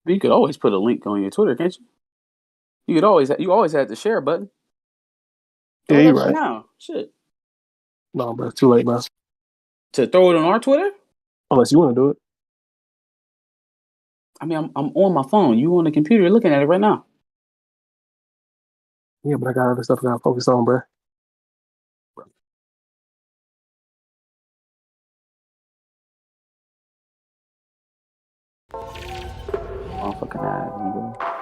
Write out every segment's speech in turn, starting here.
You could always put a link on your Twitter, can't you? You always had the share button. Yeah, you're right. Now, shit. No, bro, too late, bro. To throw it on our Twitter? Unless you want to do it. I mean, I'm on my phone. You on the computer? You're looking at it right now. Yeah, but I got other stuff I gotta focus on, bro. Motherfucking ass, nigga.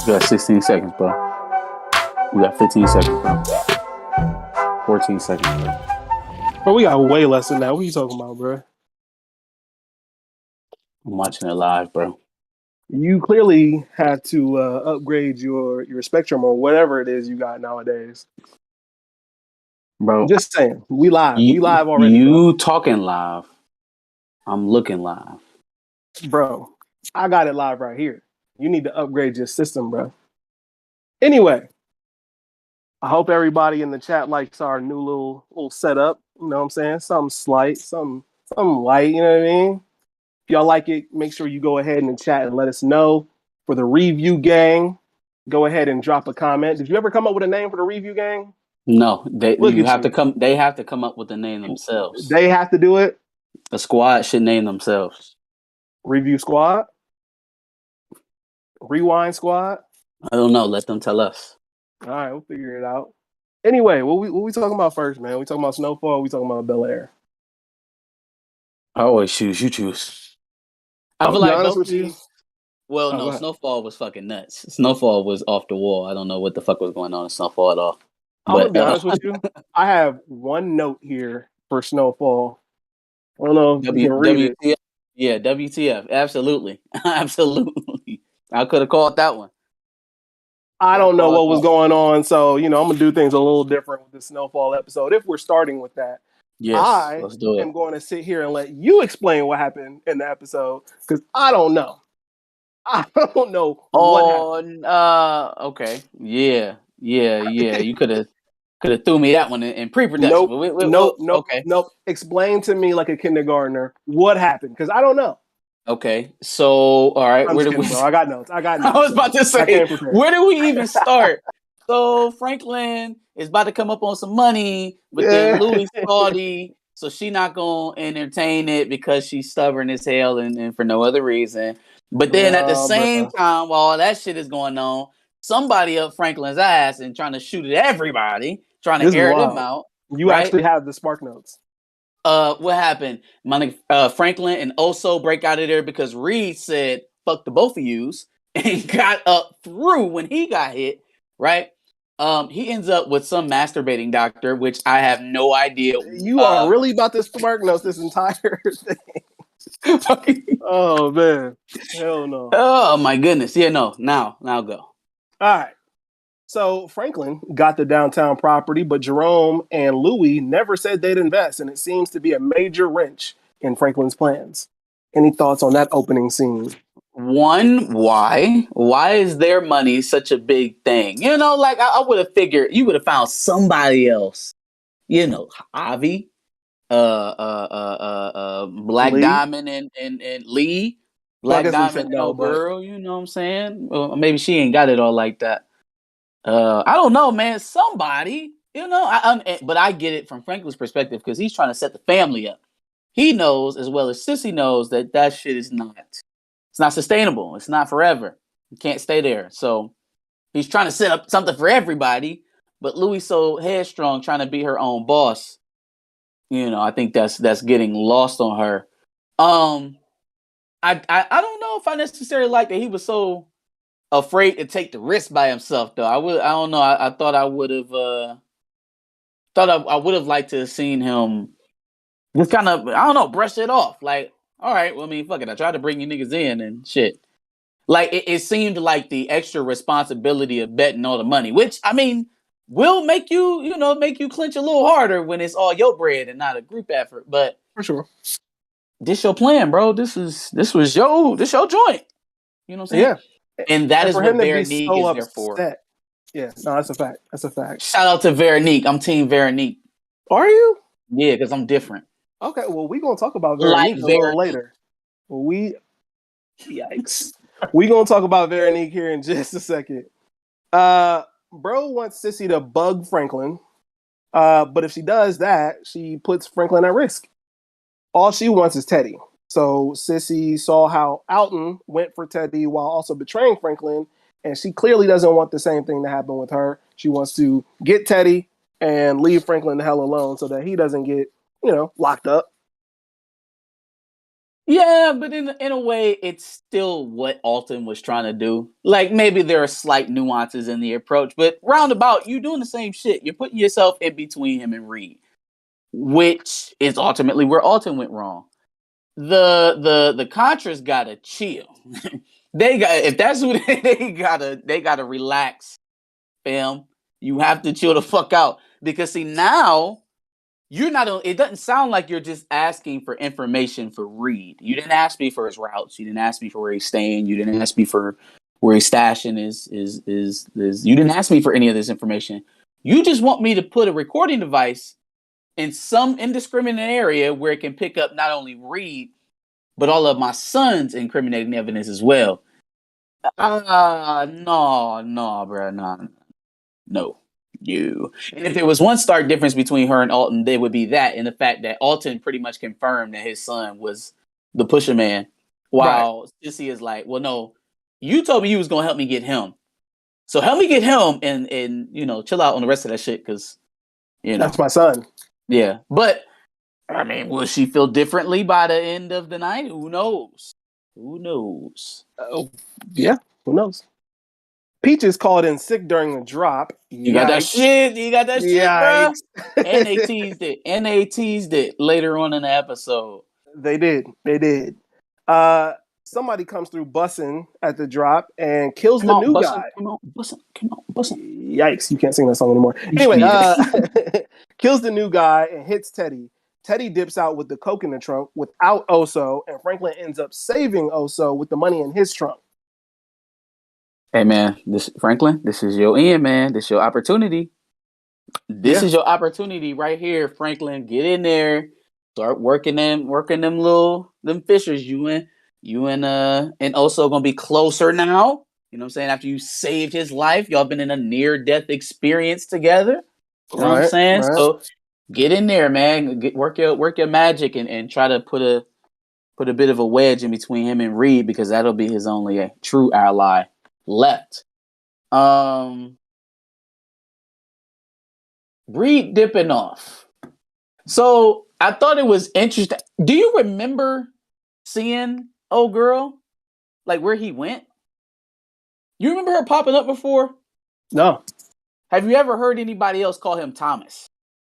You got 16 seconds, bro. We got 15 seconds, bro. 14 seconds, bro. Bro, we got way less than that. What are you talking about, bro? I'm watching it live, bro. You clearly had to upgrade your Spectrum or whatever it is you got nowadays. Bro, just saying, we live. We live already. You talking live. I'm looking live. Bro, I got it live right here. You need to upgrade your system, bro. Anyway, I hope everybody in the chat likes our new little setup. You know what I'm saying? Something slight, something light, you know what I mean? If y'all like it, make sure you go ahead in the chat and let us know. For the review gang, go ahead and drop a comment. Did you ever come up with a name for the review gang? No, they have to come up with a name themselves. They have to do it? The squad should name themselves. Review squad? Rewind squad? I don't know. Let them tell us. All right, we'll figure it out. Anyway, what we talking about first, man? We talking about Snowfall? We talking about Bel Air? I always choose. You choose. I feel like both of you. Well, no, Snowfall was fucking nuts. Snowfall was off the wall. I don't know what the fuck was going on in Snowfall at all. I'm gonna be honest with you. I have one note here for Snowfall. I don't know if you can read it. Yeah, WTF. Absolutely. Absolutely. I could have called that one. I don't know what was going on, so I'm gonna do things a little different with the Snowfall episode. If we're starting with that, yes, let's do it. I'm going to sit here and let you explain what happened in the episode because I don't know. I don't know. Okay. Yeah. You could have threw me that one in pre-production. Nope. Explain to me like a kindergartner what happened because I don't know. Okay, so all right, I got notes. I was about to say, where do we even start? So Franklin is about to come up on some money, but then Louis salty, so she not gonna entertain it because she's stubborn as hell and for no other reason. But then at the same time, while all that shit is going on, somebody up Franklin's ass and trying to shoot at everybody, trying to air them out. You actually have the spark notes. What happened? Franklin and Oso break out of there because Reed said, fuck the both of yous and got up through when he got hit, right? He ends up with some masturbating doctor, which I have no idea. You are really about to spark notes this entire thing. Oh man, hell no. Oh my goodness. Yeah, no. Now go. All right. So Franklin got the downtown property, but Jerome and Louis never said they'd invest, and it seems to be a major wrench in Franklin's plans. Any thoughts on that opening scene? One, why? Why is their money such a big thing? You know, like I would have figured you would have found somebody else. You know, Avi, Black Lee? Diamond and Lee, Well, I Black guess Lee said Diamond and no, old but girl. You know what I'm saying? Well, maybe she ain't got it all like that. I don't know, man. Somebody, you know. But I get it from Franklin's perspective because he's trying to set the family up. He knows as well as Sissy knows that shit is not. It's not sustainable. It's not forever. You can't stay there. So he's trying to set up something for everybody. But Louis so headstrong, trying to be her own boss. You know, I think that's getting lost on her. I don't know if I necessarily like that he was so afraid to take the risk by himself though. I don't know. I thought I would have I would have liked to have seen him just kind of, I don't know, brush it off. Like, all right, well, I mean, fuck it. I tried to bring you niggas in and shit. Like, it seemed like the extra responsibility of betting all the money, which, I mean, will make you, you know, make you clench a little harder when it's all your bread and not a group effort. But for sure, this your plan, bro. This your joint. You know what I'm saying? yeah. And that And is for what him to be Veronique so is there for. upset, yeah, no, that's a fact. That's a fact. Shout out to Veronique. I'm Team Veronique. Are you? Yeah, because I'm different. Okay, well, we're gonna talk about Like Veronique a little later. Yikes. We're gonna talk about Veronique here in just a second. Bro wants Sissy to bug Franklin, but if she does that, she puts Franklin at risk. All she wants is Teddy. So Sissy saw how Alton went for Teddy while also betraying Franklin, and she clearly doesn't want the same thing to happen with her. She wants to get Teddy and leave Franklin the hell alone so that he doesn't get, locked up. Yeah, but in a way, it's still what Alton was trying to do. Like, maybe there are slight nuances in the approach, but roundabout, you're doing the same shit. You're putting yourself in between him and Reed, which is ultimately where Alton went wrong. The Contras gotta chill. They got, if that's who they gotta relax, fam. You have to chill the fuck out because see now you're not. It doesn't sound like you're just asking for information for Reed. You didn't ask me for his routes. You didn't ask me for where he's staying. You didn't ask me for where he's stashing is. You didn't ask me for any of this information. You just want me to put a recording device in some indiscriminate area where it can pick up not only Reed but all of my son's incriminating evidence as well. No, bro, no. You. And if there was one stark difference between her and Alton, there would be that, in the fact that Alton pretty much confirmed that his son was the pusher man, while Sissy is like, well, no, you told me you was gonna help me get him, so help me get him, and chill out on the rest of that shit, because that's my son. Yeah, but I mean, will she feel differently by the end of the night? Who knows? Yeah, who knows? Peaches called in sick during the drop. You got that shit. You got that shit, bro. And they teased it. Later on in the episode. They did. Somebody comes through bussing at the drop and kills the new guy. Come on, bussing. Yikes, you can't sing that song anymore. Anyway, kills the new guy and hits Teddy. Teddy dips out with the coke in the trunk without Oso, and Franklin ends up saving Oso with the money in his trunk. Hey man, Franklin, this is your end, man. This is your opportunity. This is your opportunity right here, Franklin. Get in there, start working them fishers. You and Oso gonna be closer now. You know what I'm saying? After you saved his life, y'all been in a near-death experience together. You know what I'm saying? Right. So get in there, man. Work your magic and try to put a bit of a wedge in between him and Reed, because that'll be his only true ally left. Reed dipping off. So I thought it was interesting. Do you remember seeing old girl, like where he went? You remember her popping up before? No. Have you ever heard anybody else call him Thomas?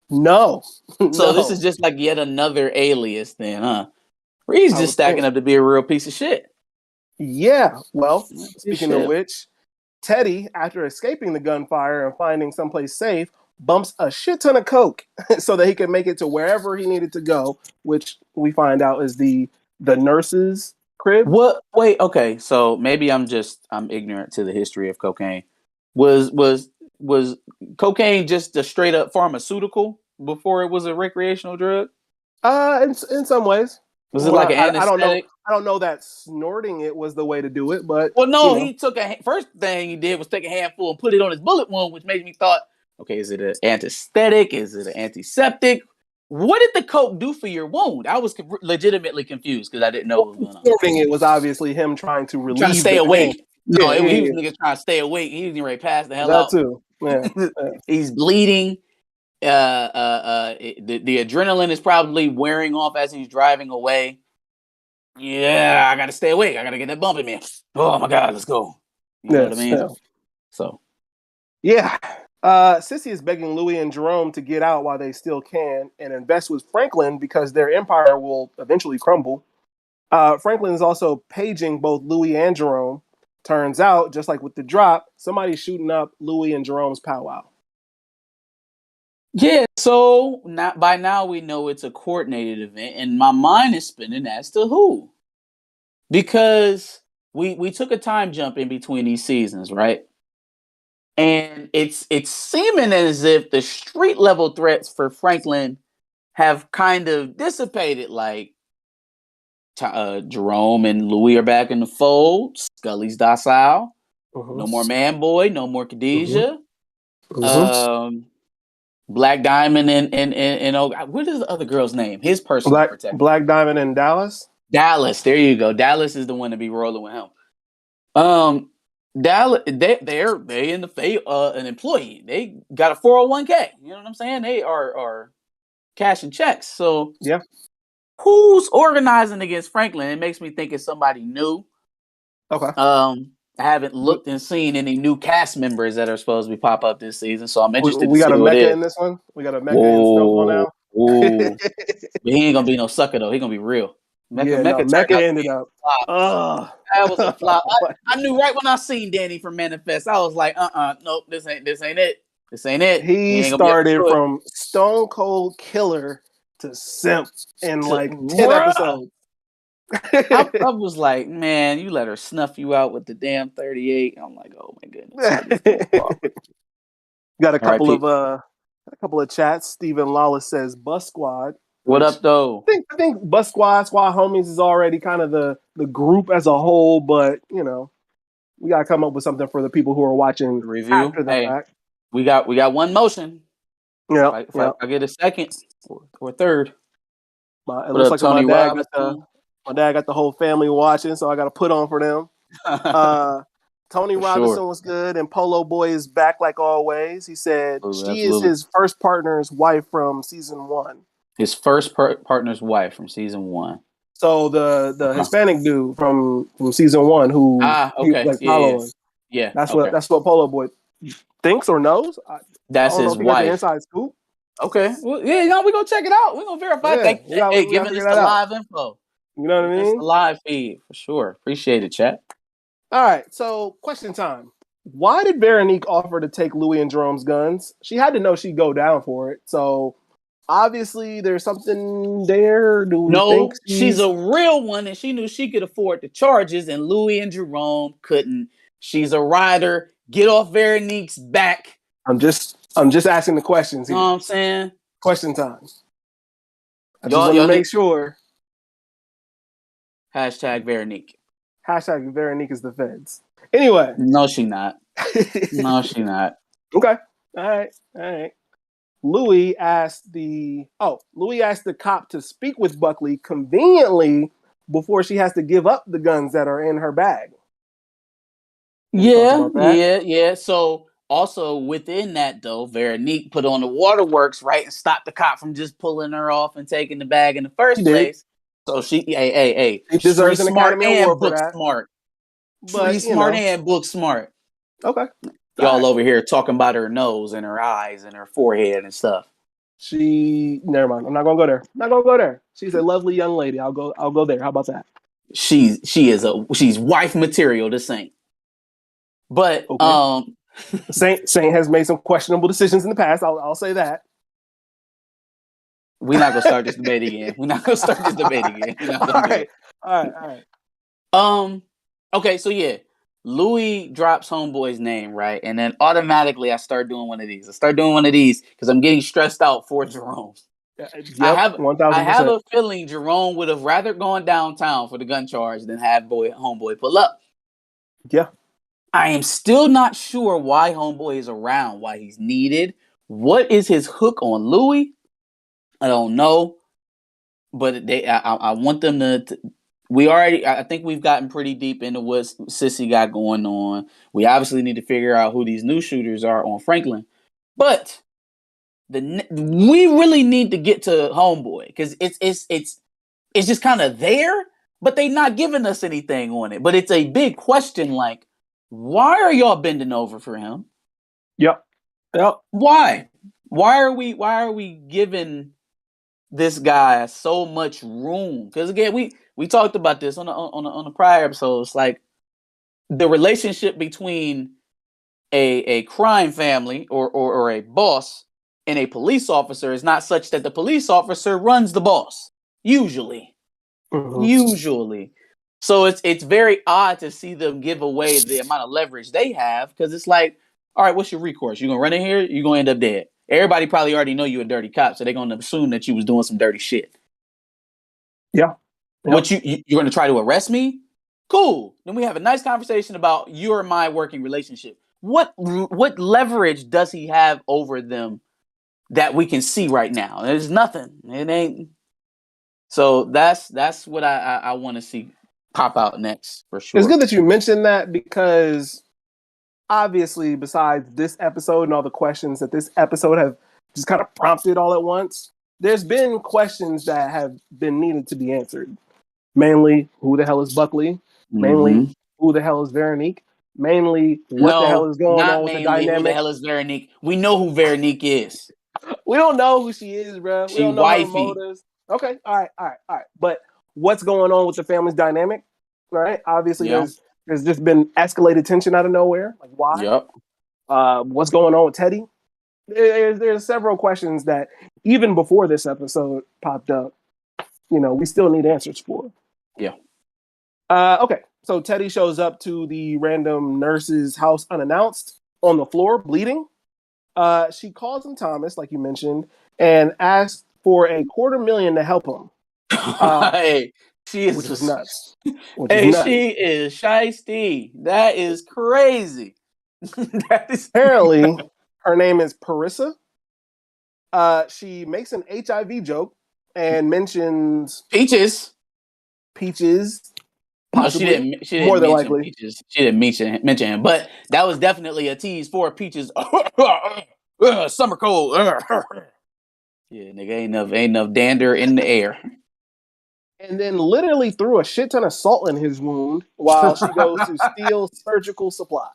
No. So this is just like yet another alias then, huh? He's just stacking up to be a real piece of shit. Yeah. Well, speaking of which, Teddy, after escaping the gunfire and finding someplace safe, bumps a shit ton of coke so that he can make it to wherever he needed to go, which we find out is the nurse's crib. What? Wait, okay. So maybe I'm ignorant to the history of cocaine. Was cocaine just a straight up pharmaceutical before it was a recreational drug? In some ways. Was it like an anesthetic? I don't know that snorting it was the way to do it, but no, he took first thing he did was take a handful and put it on his bullet wound, which made me thought, okay, is it an anesthetic? Is it an antiseptic? What did the coke do for your wound? I was legitimately confused because I didn't know what was going on. Snorting it was obviously him trying to relieve, trying to stay awake. Pain. No, he was niggas trying to stay awake. He was ready to pass the hell out. That too. Yeah. He's bleeding. The adrenaline is probably wearing off as he's driving away. Yeah, I gotta stay awake. I gotta get that bump in me. Oh my god, let's go. You know what I mean? Yeah. So, yeah. Sissy is begging Louis and Jerome to get out while they still can and invest with Franklin because their empire will eventually crumble. Franklin is also paging both Louis and Jerome. Turns out, just like with the drop, somebody's shooting up Louis and Jerome's powwow. Yeah, so by now we know it's a coordinated event, and my mind is spinning as to who. Because we took a time jump in between these seasons, right? And it's seeming as if the street level threats for Franklin have kind of dissipated. Like Jerome and Louis are back in the fold. Scully's docile. No more Man Boy. No more Khadijah. Black Diamond and what is the other girl's name? His personal protector. Black Diamond and Dallas. Dallas, there you go. Dallas is the one to be rolling with him. Dallas, they in the an employee. They got a 401k. You know what I'm saying? They are cashing checks. So yeah, who's organizing against Franklin? It makes me think it's somebody new. Okay. I haven't looked and seen any new cast members that are supposed to be pop up this season, so I'm interested. We got a Mecca in this one. We got a Mecca in Snowfall now. But he ain't gonna be no sucker though. He gonna be real. Mecca ended up. That was a flop. I knew right when I seen Danny from Manifest. I was like, nope, this ain't it. This ain't it. He started from Stone Cold Killer to simp in like 10 episodes. I was like, man, you let her snuff you out with the damn 38. I'm like, oh my goodness. Got a couple of chats. Stephen Lawless says Bus Squad. What up though? I think Bus Squad Homies is already kind of the group as a whole, but you know, we gotta come up with something for the people who are watching review after the fact. We got one motion. Yeah. If I get a second or third. It looks like Tony my dad got the whole family watching, so I got to put on for them. Tony Robinson was good, and Polo Boy is back like always. He said she is his first partner's wife from season 1. His first partner's wife from season 1. So the Hispanic dude from season 1 who following. Yeah, that's what Polo Boy thinks or knows. That's his wife. The inside scoop. Okay, well, yeah, we're gonna check it out. We're gonna verify. Hey, giving us the live info. You know what I mean? It's a live feed for sure. Appreciate it, chat. All right, so question time. Why did Veronique offer to take Louis and Jerome's guns? She had to know she'd go down for it. So obviously there's something there. No, she's a real one, and she knew she could afford the charges, and Louis and Jerome couldn't. She's a rider. Get off Veronique's back. I'm just asking the questions here. You know what I'm saying? Question time. I just want to make sure. Hashtag Veronique. Hashtag Veronique is the feds. Anyway. No, she not. No, she not. Okay. All right. Louis asked the cop to speak with Buckley conveniently before she has to give up the guns that are in her bag. Yeah. So also within that though, Veronique put on the waterworks, right, and stopped the cop from just pulling her off and taking the bag in the first place. So she deserves an Academy Award for that. Smart. But smart and book smart. Okay. Y'all over here talking about her nose and her eyes and her forehead and stuff. Never mind. I'm not gonna go there. I'm not gonna go there. She's a lovely young lady. I'll go there. How about that? She's wife material, the Saint. But okay. Saint has made some questionable decisions in the past. I'll say that. We're not gonna start this debate again. We're not gonna start this debate again. We're not gonna do it. All right. Okay, so yeah. Louis drops homeboy's name, right? And then automatically I start doing one of these. I start doing one of these because I'm getting stressed out for Jerome. Yep, I have 1000%. a feeling Jerome would have rather gone downtown for the gun charge than have homeboy pull up. Yeah. I am still not sure why homeboy is around, why he's needed. What is his hook on Louis? I don't know. But I want them to I think we've gotten pretty deep into what Sissy got going on. We obviously need to figure out who these new shooters are on Franklin. But we really need to get to homeboy because it's just kind of there, but they not giving us anything on it. But it's a big question, like, why are y'all bending over for him? Yep. Why? Why are we giving this guy so much room? Because again, we talked about this on the prior episodes. Like the relationship between a crime family or a boss and a police officer is not such that the police officer runs the boss. Usually. So it's very odd to see them give away the amount of leverage they have because it's like, all right, what's your recourse? You gonna run in here? You gonna end up dead. Everybody probably already know you a dirty cop, so they're gonna assume that you was doing some dirty shit. Yeah. What you're gonna try to arrest me? Cool. Then we have a nice conversation about your and my working relationship. What leverage does he have over them that we can see right now? There's nothing. It ain't. So that's what I want to see pop out next for sure. It's good that you mentioned that because obviously, besides this episode and all the questions that this episode have just kind of prompted all at once, there's been questions that have been needed to be answered. Mainly, who the hell is Buckley? Mainly, who the hell is Veronique? Mainly, what the hell is going on with the dynamic? Who the hell is Veronique? We know who Veronique is. We don't know who she is, bro. We don't know wifey. her motives. Okay, all right. But what's going on with the family's dynamic? Right? Obviously, there's just been escalated tension out of nowhere. Like, why? Yep. What's going on with Teddy? There's several questions that even before this episode popped up, we still need answers for. Yeah. Okay. So Teddy shows up to the random nurse's house unannounced on the floor, bleeding. She calls him Thomas, like you mentioned, and asks for $250,000 to help him. Hey, she is which is nuts. She is shiesty. That is crazy. Apparently, her name is Parissa. She makes an HIV joke and mentions Peaches. Possibly. No, she didn't more than mention likely. Peaches. She didn't mention him, but that was definitely a tease for Peaches. Summer cold. Yeah, nigga, ain't enough dander in the air. And then literally threw a shit ton of salt in his wound while she goes to steal surgical supplies.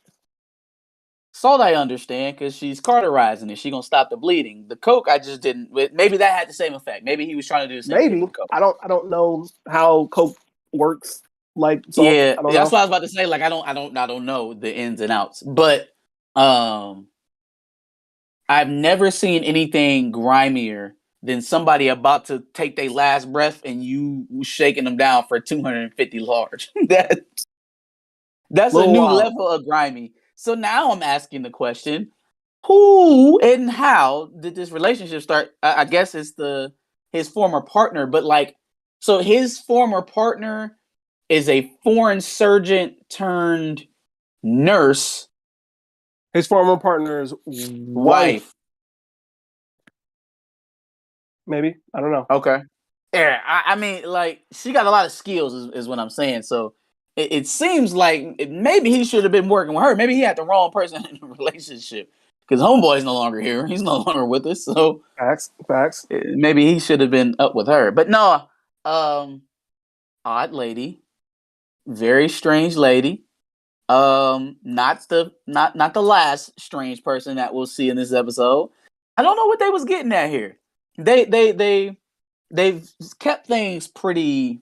Salt I understand because she's cauterizing it. She's gonna stop the bleeding. The coke I just didn't. Maybe that had the same effect. Maybe he was trying to do the same thing with coke. I don't know how coke works. Like salt. Yeah, I don't that's know. what I was about to say. Like I don't know the ins and outs. But I've never seen anything grimier than somebody about to take their last breath and you shaking them down for 250 large. That's a new level of grimy. So now I'm asking the question, who and how did this relationship start? I guess it's his former partner, but so his former partner is a foreign surgeon turned nurse. His former partner's wife. Maybe. I don't know. Okay. Yeah, I mean, she got a lot of skills is what I'm saying. So it seems like maybe he should have been working with her. Maybe he had the wrong person in the relationship because homeboy's no longer here. He's no longer with us. So facts. Maybe he should have been up with her. But no, odd lady, very strange lady. Not the last strange person that we'll see in this episode. I don't know what they was getting at here. They've kept things pretty,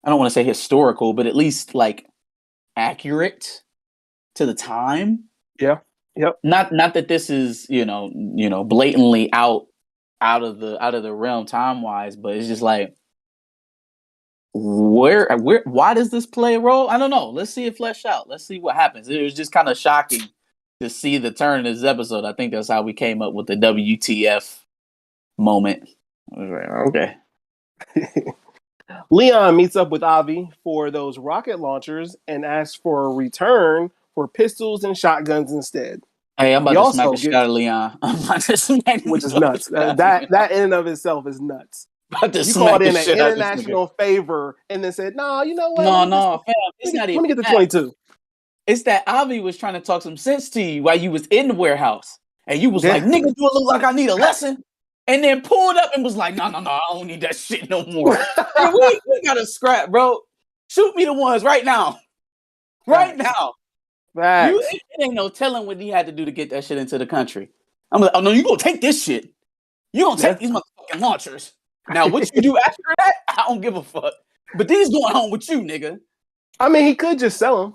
I don't want to say historical, but at least like accurate to the time. Yeah. Yep. Not that this is, blatantly out of the realm time wise, but it's just like why does this play a role? I don't know. Let's see it flesh out. Let's see what happens. It was just kind of shocking to see the turn of this episode. I think that's how we came up with the WTF moment. I was like, okay. Leon meets up with Avi for those rocket launchers and asks for a return for pistols and shotguns instead. Hey, I'm about to smack the shit out of Leon. I'm about to smack which is nuts. That in and of itself is nuts. You called in an international favor and then said, "No, you know what? No, fam. It's not even. Let me get the 22." It's that Avi was trying to talk some sense to you while you was in the warehouse, and you was like, "Nigga, do it look like I need a lesson?" And then pulled up and was like, "No, I don't need that shit no more." we got to scrap, bro. Shoot me the ones right now, right now. It ain't no telling what he had to do to get that shit into the country. I'm like, oh no, you gonna take this shit. You gonna take these motherfucking launchers. Now, what you do after that, I don't give a fuck. But these going home with you, nigga. I mean, he could just sell them.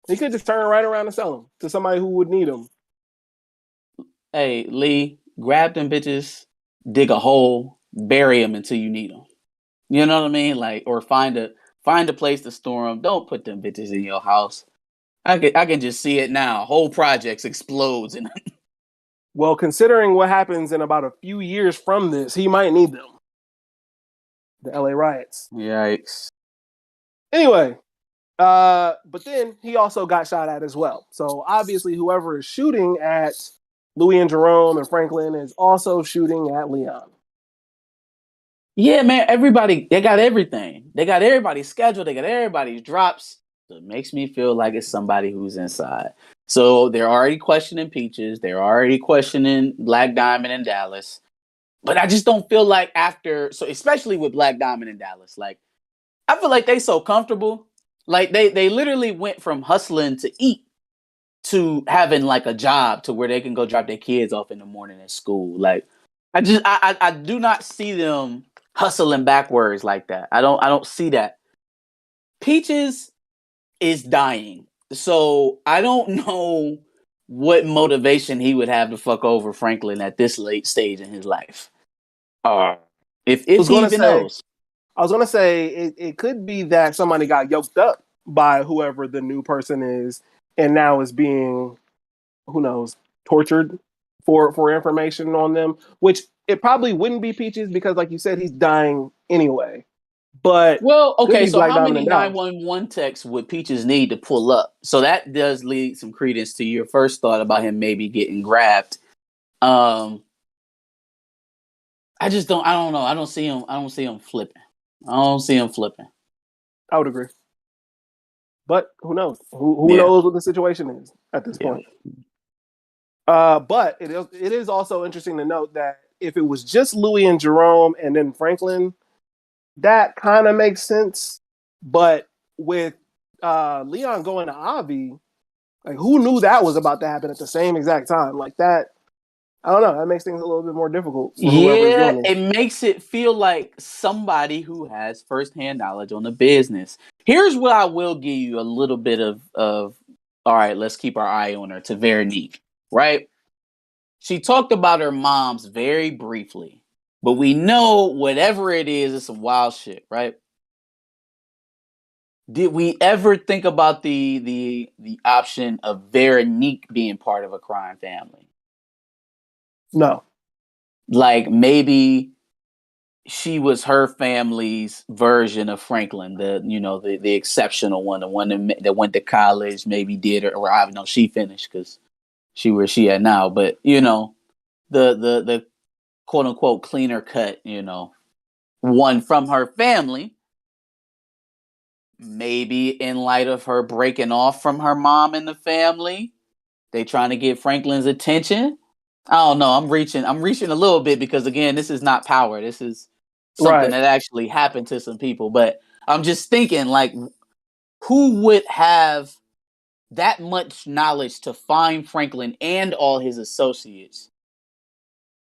He could just turn right around and sell them to somebody who would need them. Hey, Lee, grab them bitches, dig a hole, bury them until you need them. You know what I mean? Like, or find a place to store them. Don't put them bitches in your house. I can just see it now. Whole projects explodes. Well, considering what happens in about a few years from this, he might need them. The LA riots. Yikes. Anyway, but then he also got shot at as well. So obviously whoever is shooting at Louis and Jerome and Franklin is also shooting at Leon. Yeah, man, they got everything. They got everybody's schedule. They got everybody's drops. So it makes me feel like it's somebody who's inside. So they're already questioning Peaches. They're already questioning Black Diamond in Dallas. But I just don't feel like so especially with Black Diamond in Dallas, like I feel like they so comfortable. Like they literally went from hustling to eat to having like a job to where they can go drop their kids off in the morning at school. Like I do not see them hustling backwards like that. I don't see that. Peaches is dying. So I don't know what motivation he would have to fuck over Franklin at this late stage in his life. If he even knows. I was going to say it could be that somebody got yoked up by whoever the new person is and now is being, who knows, tortured for information on them, which it probably wouldn't be Peaches because, like you said, he's dying anyway. But well, okay, so how many 911 texts would Peaches need to pull up? So that does lead some credence to your first thought about him maybe getting grabbed. I don't know. I don't see him flipping. I would agree. But who knows? Who knows what the situation is at this point? But it is also interesting to note that if it was just Louis and Jerome and then Franklin, that kind of makes sense. But with Leon going to Avi, like who knew that was about to happen at the same exact time? Like that, I don't know. That makes things a little bit more difficult. Yeah, it makes it feel like somebody who has firsthand knowledge on the business. Here's what I will give you a little bit of all right, let's keep our eye on her to Veronique, right? She talked about her moms very briefly, but we know whatever it is, it's some wild shit, right? Did we ever think about the option of Veronique being part of a crime family? No. Like maybe she was her family's version of Franklin, the exceptional one, the one that went to college, maybe did or I don't know, she finished because where she at now, but the quote unquote cleaner cut, one from her family. Maybe in light of her breaking off from her mom and the family, they trying to get Franklin's attention. I don't know. I'm reaching a little bit because again, this is not power. This is something that actually happened to some people. But I'm just thinking, like, who would have that much knowledge to find Franklin and all his associates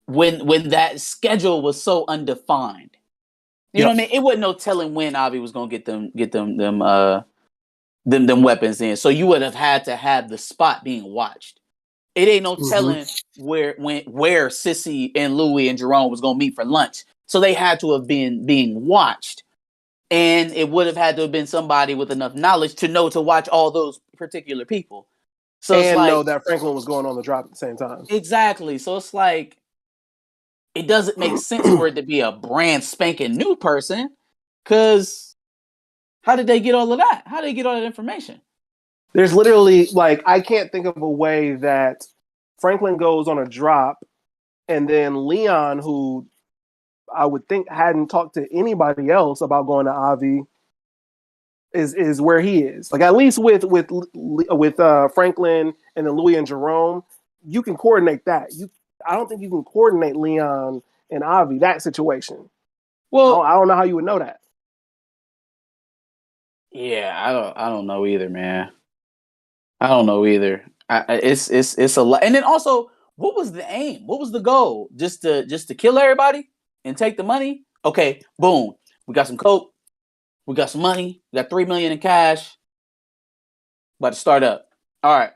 when that schedule was so undefined? You know what I mean? It wasn't no telling when Avi was gonna get them weapons in. So you would have had to have the spot being watched. It ain't no telling where Sissy and Louie and Jerome was gonna meet for lunch. So they had to have been being watched. And it would have had to have been somebody with enough knowledge to know to watch all those particular people. So it's like, know that Franklin was going on the drop at the same time. Exactly. So it's like, it doesn't make sense for it to be a brand spanking new person, because how did they get all of that? How did they get all that information? There's literally, like, I can't think of a way that Franklin goes on a drop and then Leon, who I would think hadn't talked to anybody else about going to Avi, is where he is. Like, at least with Franklin and then Louis and Jerome, you can coordinate that. I don't think you can coordinate Leon and Avi, that situation. Well, I don't know how you would know that. Yeah, I don't know either, man. I don't know either. It's a lot. And then also, what was the aim? What was the goal? Just to kill everybody and take the money? Okay, boom. We got some coke. We got some money. We got $3 million in cash. About to start up. All right.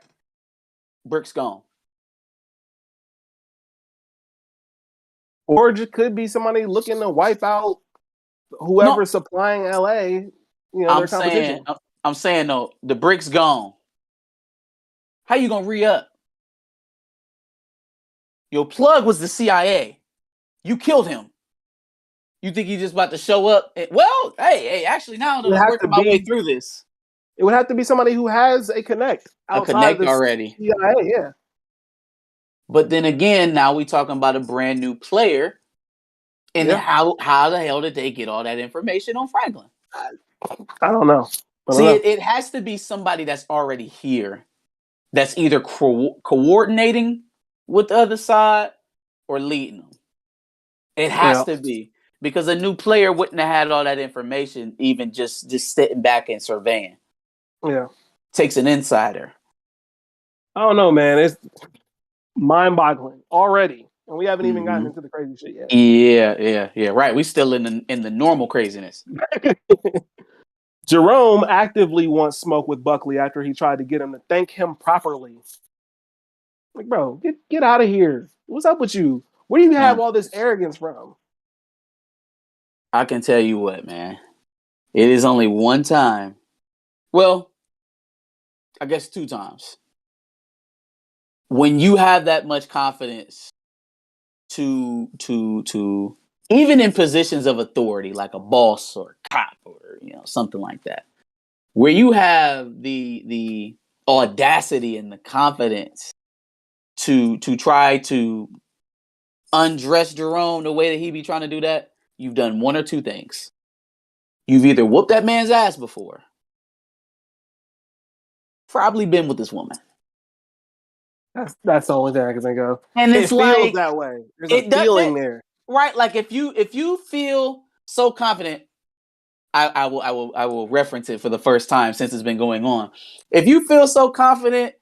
Brick's gone. Or it could be somebody looking to wipe out whoever's supplying LA. Their competition. I'm saying though, the brick's gone. How you gonna re-up? Your plug was the CIA. You killed him. You think he's just about to show up? Well, hey, actually now I'm working my way through this. It would have to be somebody who has a connect outside of already. CIA, yeah. But then again, now we talking about a brand new player. And how the hell did they get all that information on Franklin? I don't know. It has to be somebody that's already here, that's either coordinating with the other side or leading them. It has to be, because a new player wouldn't have had all that information, even just sitting back and surveying. Yeah. Takes an insider. I don't know, man. It's mind-boggling already. And we haven't even gotten into the crazy shit yet. Yeah. Right. We still in the normal craziness. Jerome actively wants smoke with Buckley after he tried to get him to thank him properly. Like, bro, get out of here. What's up with you? Where do you have all this arrogance from? I can tell you what, man. It is only one time. Well, I guess 2 times. When you have that much confidence to even in positions of authority, like a boss or a cop or something like that, where you have the audacity and the confidence to try to undress Jerome the way that he be trying to do that, you've done one or 2 things. You've either whooped that man's ass before, probably been with this woman. That's the only thing I can think of. And it feels that way. There's a feeling there, right? Like if you feel so confident, I will reference it for the first time since it's been going on. If you feel so confident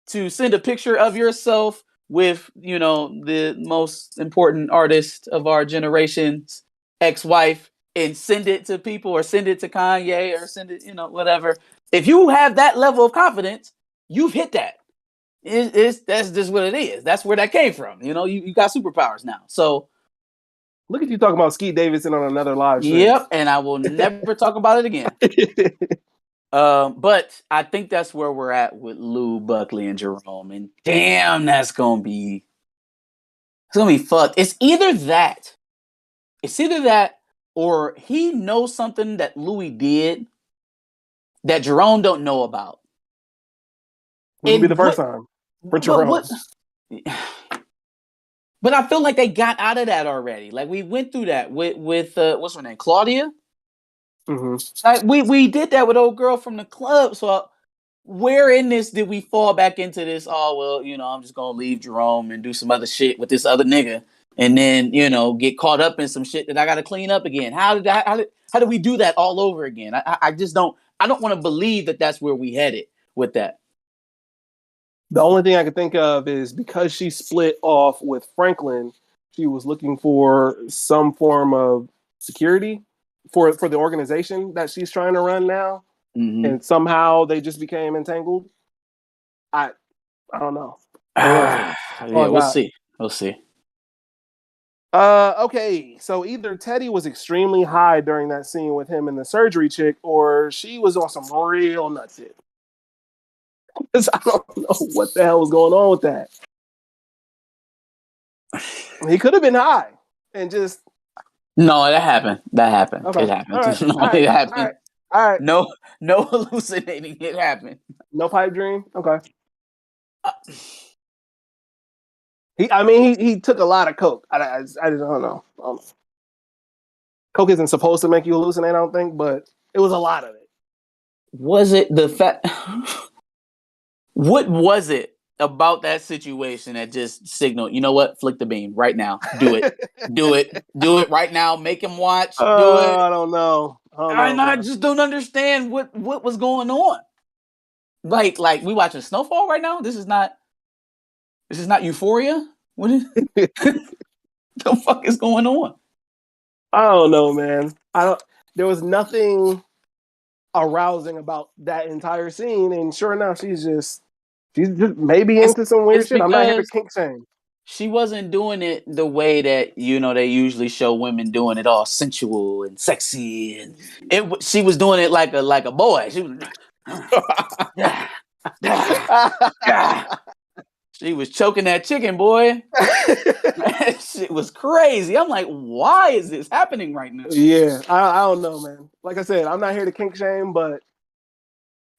to send a picture of yourself with the most important artist of our generation's ex-wife and send it to people, or send it to Kanye, or send it whatever. If you have that level of confidence, you've hit that. That's just what it is. That's where that came from. You got superpowers now. So look at you talking about Skeet Davidson on another live stream. Yep, and I will never talk about it again. But I think that's where we're at with Lou, Buckley, and Jerome. And damn, it's gonna be fucked. It's either that, or he knows something that Louis did that Jerome don't know about. It would be the first time for Jerome. But I feel like they got out of that already. Like, we went through that with what's her name, Claudia. Like we did that with old girl from the club. So where in this did we fall back into this? Oh well, I'm just gonna leave Jerome and do some other shit with this other nigga, and then get caught up in some shit that I got to clean up again. How did we do that all over again? I just don't. I don't want to believe that that's where we headed with that. The only thing I can think of is because she split off with Franklin, she was looking for some form of security for the organization that she's trying to run now, and somehow they just became entangled. I don't know. Yeah, we'll see. We'll see. Okay, so either Teddy was extremely high during that scene with him and the surgery chick, or she was on some real nut shit. I don't know what the hell was going on with that. He could have been high and just. No, that happened. Okay. It happened. All right. No, All right. it happened. All right. No hallucinating. It happened. No pipe dream. Okay. He took a lot of coke. I just don't know. Coke isn't supposed to make you hallucinate, I don't think, but it was a lot of it. Was it the fact? What was it about that situation that just signaled, you know what? Flick the beam right now. Do it. Do it right now. Make him watch. Do it. I don't know. I just don't understand what was going on. Like we watching Snowfall right now. This is not Euphoria. What is the fuck is going on? I don't know, man. There was nothing arousing about that entire scene, and sure enough, she's just maybe into some weird shit. I'm not here to kink shame. She wasn't doing it the way that they usually show women doing it, all sensual and sexy, and she was doing it like a boy. She was she was choking that chicken, boy. That shit was crazy. I'm like, why is this happening right now? Yeah, I don't know, man. Like I said, I'm not here to kink shame, but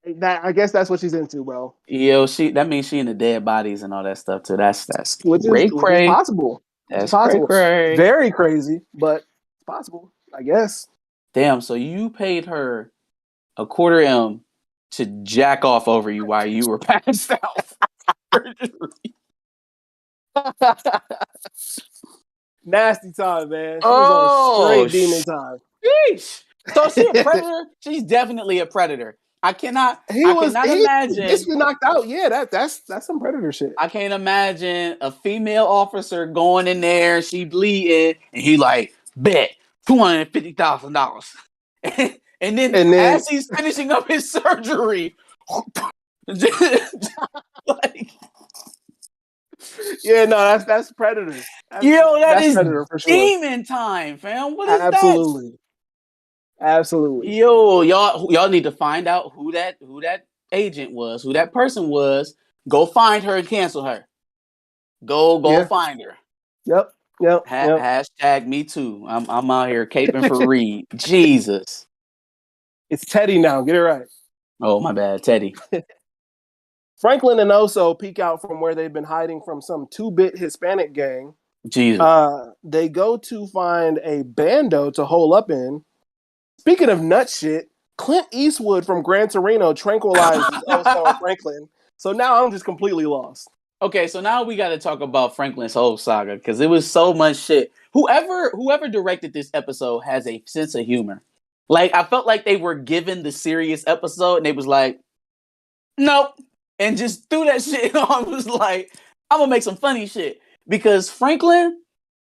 I guess that's what she's into, bro. Yo, that means she into dead bodies and all that stuff too. That's which is possible. That's possible. Cray. Very crazy, but it's possible, I guess. Damn, so you paid her $250,000 to jack off over you while you were passed out. Nasty time, man. She was on straight demon time. Sheesh. So she a predator? She's definitely a predator. I cannot imagine. He's been knocked out. Yeah, that's some predator shit. I can't imagine a female officer going in there, she bleeding, and he like, bet $250,000. And then as he's finishing up his surgery, like, yeah, no, that's predator. That is predator for sure. Demon time, fam. What is that? Absolutely. Yo, y'all need to find out who that agent was, who that person was. Go find her and cancel her. Go find her. Yep. Hashtag me too. I'm out here caping for Reed. Jesus. It's Teddy now. Get it right. Oh, my bad, Teddy. Franklin and Oso peek out from where they've been hiding from some 2-bit Hispanic gang. Jesus. They go to find a bando to hole up in. Speaking of nut shit, Clint Eastwood from Gran Torino tranquilizes Oso and Franklin. So now I'm just completely lost. Okay, so now we got to talk about Franklin's whole saga because it was so much shit. Whoever directed this episode has a sense of humor. Like, I felt like they were given the serious episode and they was like, nope. And just threw that shit on. Was like, I'm going to make some funny shit. Because Franklin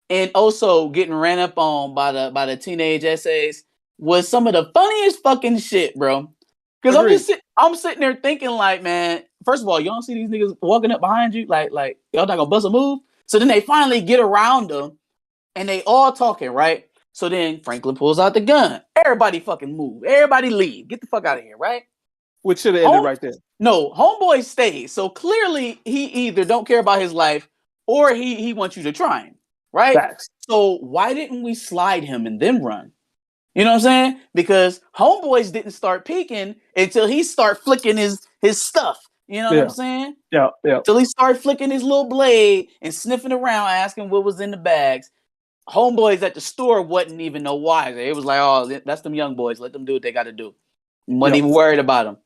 and Oso getting ran up on by the teenage essays was some of the funniest fucking shit, bro. Because I'm sitting there thinking like, man, first of all, you don't see these niggas walking up behind you? Like y'all not going to bust a move? So then they finally get around them and they all talking, right? So then Franklin pulls out the gun. Everybody fucking move. Everybody leave. Get the fuck out of here, right? Which should have ended right there. No, homeboy stays. So clearly he either don't care about his life or he wants you to try him, right? Facts. So why didn't we slide him and then run? You know what I'm saying? Because homeboys didn't start peeking until he start flicking his stuff. You know what I'm saying? Yeah. Till he started flicking his little blade and sniffing around, asking what was in the bags. Homeboys at the store wouldn't even know why. It was like, oh, that's them young boys. Let them do what they got to do. Wasn't even worried about him.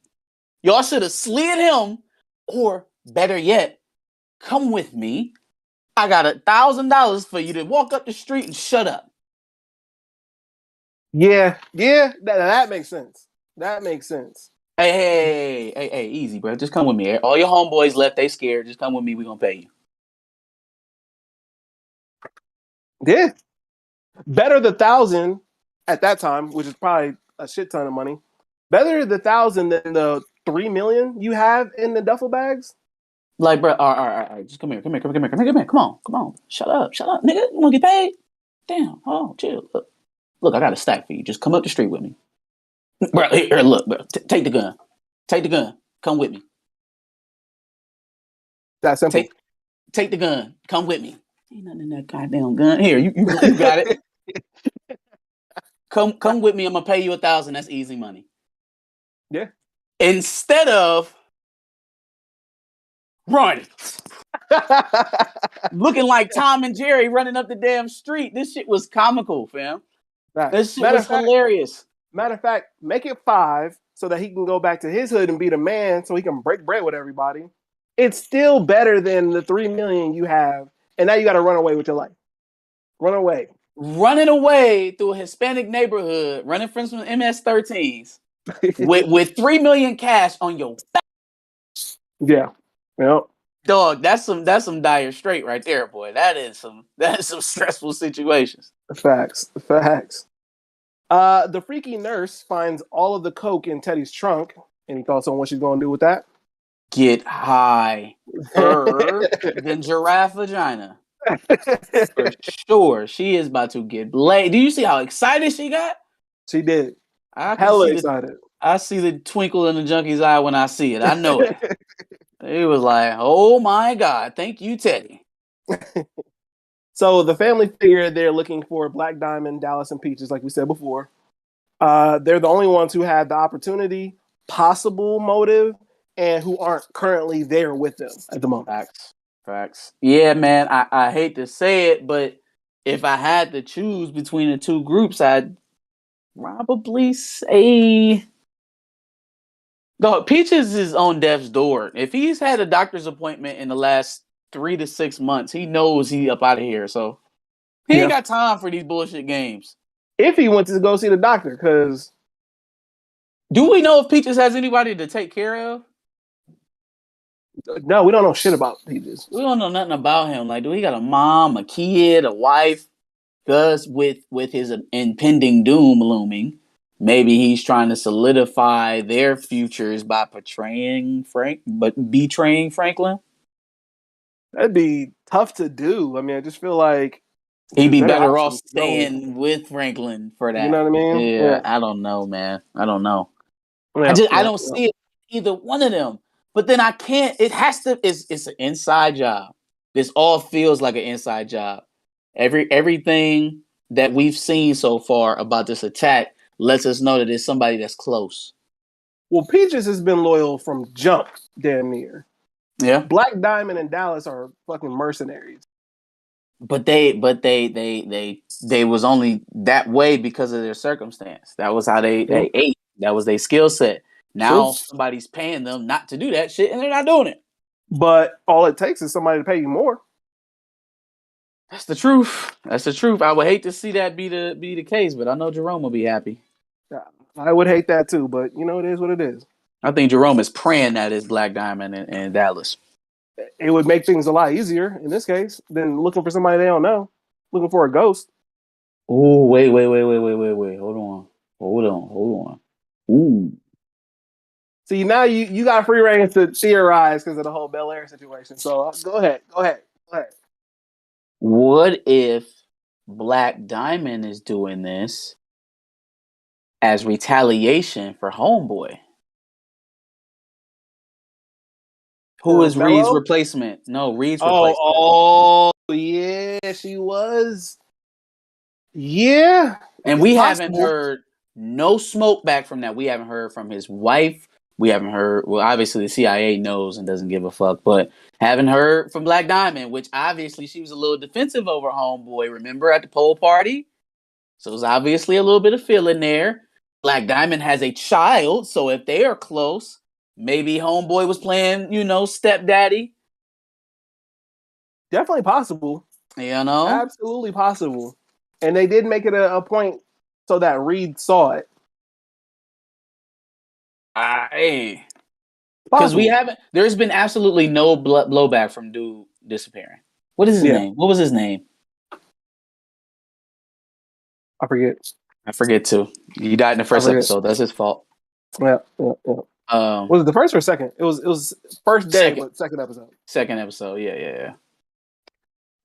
Y'all should have slid him, or better yet, come with me. I got $1,000 for you to walk up the street and shut up. Yeah, that makes sense. That makes sense. Hey, easy, bro. Just come with me. All your homeboys left, they scared. Just come with me. We gonna pay you. Yeah. Better the 1,000 at that time, which is probably a shit ton of money. Better the 1,000 than the 3 million you have in the duffel bags. Like, bro, all right. Just come here. Come on. Shut up, nigga. You wanna get paid? Damn. Oh, chill. Look, I got a stack for you. Just come up the street with me, bro. Here, look, bro. Take the gun. Take the gun. Come with me. That simple. Take the gun. Come with me. Ain't nothing in that goddamn gun. Here, you got it. Come with me. I'm gonna pay you 1,000. That's easy money. Yeah. Instead of run, looking like Tom and Jerry running up the damn street. This shit was comical, fam. This shit was hilarious. Matter of fact, make it 5 so that he can go back to his hood and be the man, so he can break bread with everybody. It's still better than the 3 million you have, and now you got to run away with your life. Run away. Running away through a Hispanic neighborhood, running from some MS-13s with 3 million cash on your back. Yeah. Yep. Dog, that's some dire straight right there, boy. That is some stressful situations. Facts. The freaky nurse finds all of the coke in Teddy's trunk. Any thoughts on what she's going to do with that? Get high than giraffe vagina. For sure. She is about to get laid. Do you see how excited she got? She did. Hella excited. I see the twinkle in the junkie's eye when I see it. I know it. It was like, oh my God. Thank you, Teddy. So the family figure they're looking for Black Diamond, Dallas, and Peaches, like we said before. They're the only ones who had the opportunity, possible motive, and who aren't currently there with them at the moment. Facts. Yeah, man. I hate to say it, but if I had to choose between the two groups, I'd probably say Peaches is on death's door. If he's had a doctor's appointment in the last 3 to 6 months, he knows he up out of here. So he ain't got time for these bullshit games. If he went to go see the doctor, because do we know if Peaches has anybody to take care of? No, we don't know shit about Peaches. We don't know nothing about him. Like, do he got a mom, a kid, a wife? Because with his impending doom looming, maybe he's trying to solidify their futures by betraying Franklin. That'd be tough to do. I mean, I just feel like he'd be better off staying with Franklin for that. You know what I mean? Yeah. I don't know, man. I don't know. I don't see it either one of them. But then I can't. It has to. It's an inside job. This all feels like an inside job. Everything that we've seen so far about this attack lets us know that it's somebody that's close. Well, Peaches has been loyal from jump, damn near. Yeah. Black Diamond and Dallas are fucking mercenaries. But they was only that way because of their circumstance. That was how they ate. That was their skill set. Now somebody's paying them not to do that shit, and they're not doing it. But all it takes is somebody to pay you more. That's the truth. I would hate to see that be the case, but I know Jerome will be happy. Yeah, I would hate that too, but you know, it is what it is. I think Jerome is praying that it's Black Diamond and Dallas. It would make things a lot easier in this case than looking for somebody they don't know, looking for a ghost. Oh, wait. Hold on. Ooh. See, now you got free reign to theorize because of the whole Bel Air situation. So go ahead. What if Black Diamond is doing this as retaliation for Homeboy? Who is Reed's replacement? No, Reed's replacement. Oh, yeah, she was. Yeah. And we haven't heard no smoke back from that. We haven't heard from his wife. We haven't heard, well, obviously the CIA knows and doesn't give a fuck, but haven't heard from Black Diamond, which obviously she was a little defensive over Homeboy, remember, at the poll party? So there's obviously a little bit of feeling there. Black Diamond has a child, so if they are close, maybe Homeboy was playing, stepdaddy. Definitely possible. You know? Absolutely possible. And they did make it a point so that Reed saw it. Hey, because Possible. there's been absolutely no blowback from dude disappearing. What is his name? What was his name? I forget. I forget too. He died in the first episode. That's his fault. Yeah. Was it the first or second? It was first day, but second episode. Second episode. Yeah.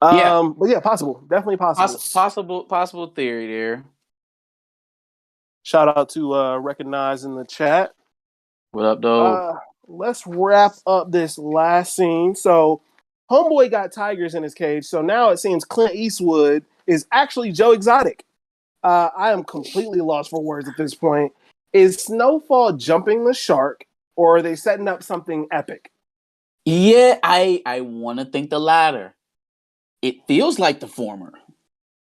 But yeah, possible. Definitely possible. Possible theory there. Shout out to Recognize in the chat. What up, though? Let's wrap up this last scene. So, Homeboy got tigers in his cage. So now it seems Clint Eastwood is actually Joe Exotic. I am completely lost for words at this point. Is Snowfall jumping the shark, or are they setting up something epic? Yeah, I want to think the latter. It feels like the former.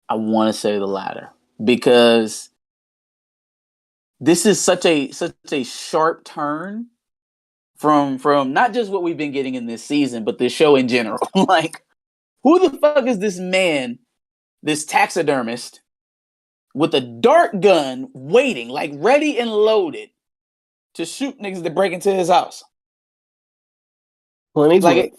I want to say the latter because this is such a sharp turn from not just what we've been getting in this season, but this show in general. Like, who the fuck is this man, this taxidermist, with a dart gun waiting, like ready and loaded, to shoot niggas that break into his house? Like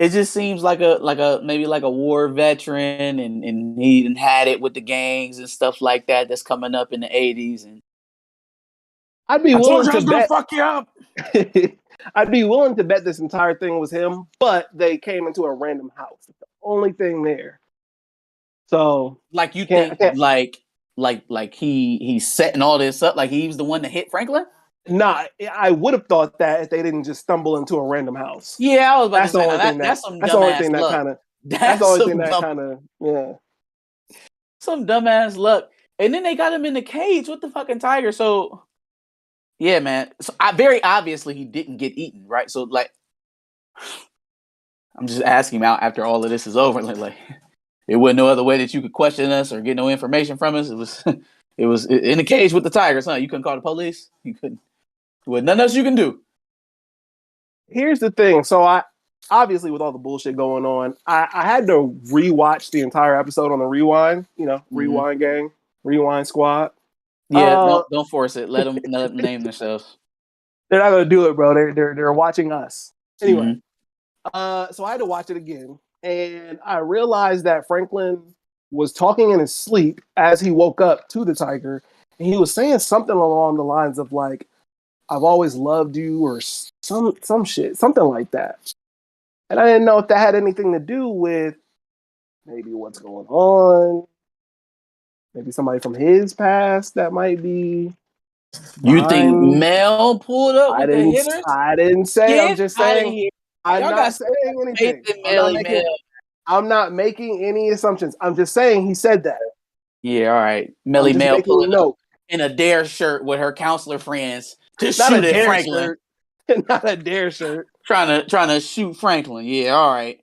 it just seems like a maybe like a war veteran, and he had it with the gangs and stuff like that. That's coming up in the 80s, and I'd be willing to bet. Fuck you up. I'd be willing to bet this entire thing was him, but they came into a random house. That's the only thing there. So, like, you think like he's setting all this up, like he was the one that hit Franklin? Nah, I would have thought that if they didn't just stumble into a random house. Yeah, I was about to say that's the only thing that kind of yeah. Some dumbass luck. And then they got him in the cage with the fucking tiger. So yeah, man. So very obviously he didn't get eaten, right? So like, I'm just asking him out after all of this is over. Like it wasn't no other way that you could question us or get no information from us. It was in the cage with the tigers, huh? You couldn't call the police. You couldn't. With nothing else you can do. Here's the thing. So I obviously, with all the bullshit going on, I had to rewatch the entire episode on the rewind. Rewind gang, rewind squad. Yeah, don't force it. Let them name themselves. They're not gonna do it, bro. They're watching us anyway. So I had to watch it again, and I realized that Franklin was talking in his sleep as he woke up to the tiger, and he was saying something along the lines of like, "I've always loved you," or some shit, something like that. And I didn't know if that had anything to do with maybe what's going on. Maybe somebody from his past that might be. You think Mel pulled up with the hitters? I didn't say. I'm just saying. I'm not saying anything. I'm not making any assumptions. I'm just saying he said that. Yeah, all right. Melly Mel pulling up in a Dare shirt with her counselor friends to shoot at Franklin. Not a Dare shirt. Trying to shoot Franklin. Yeah, all right.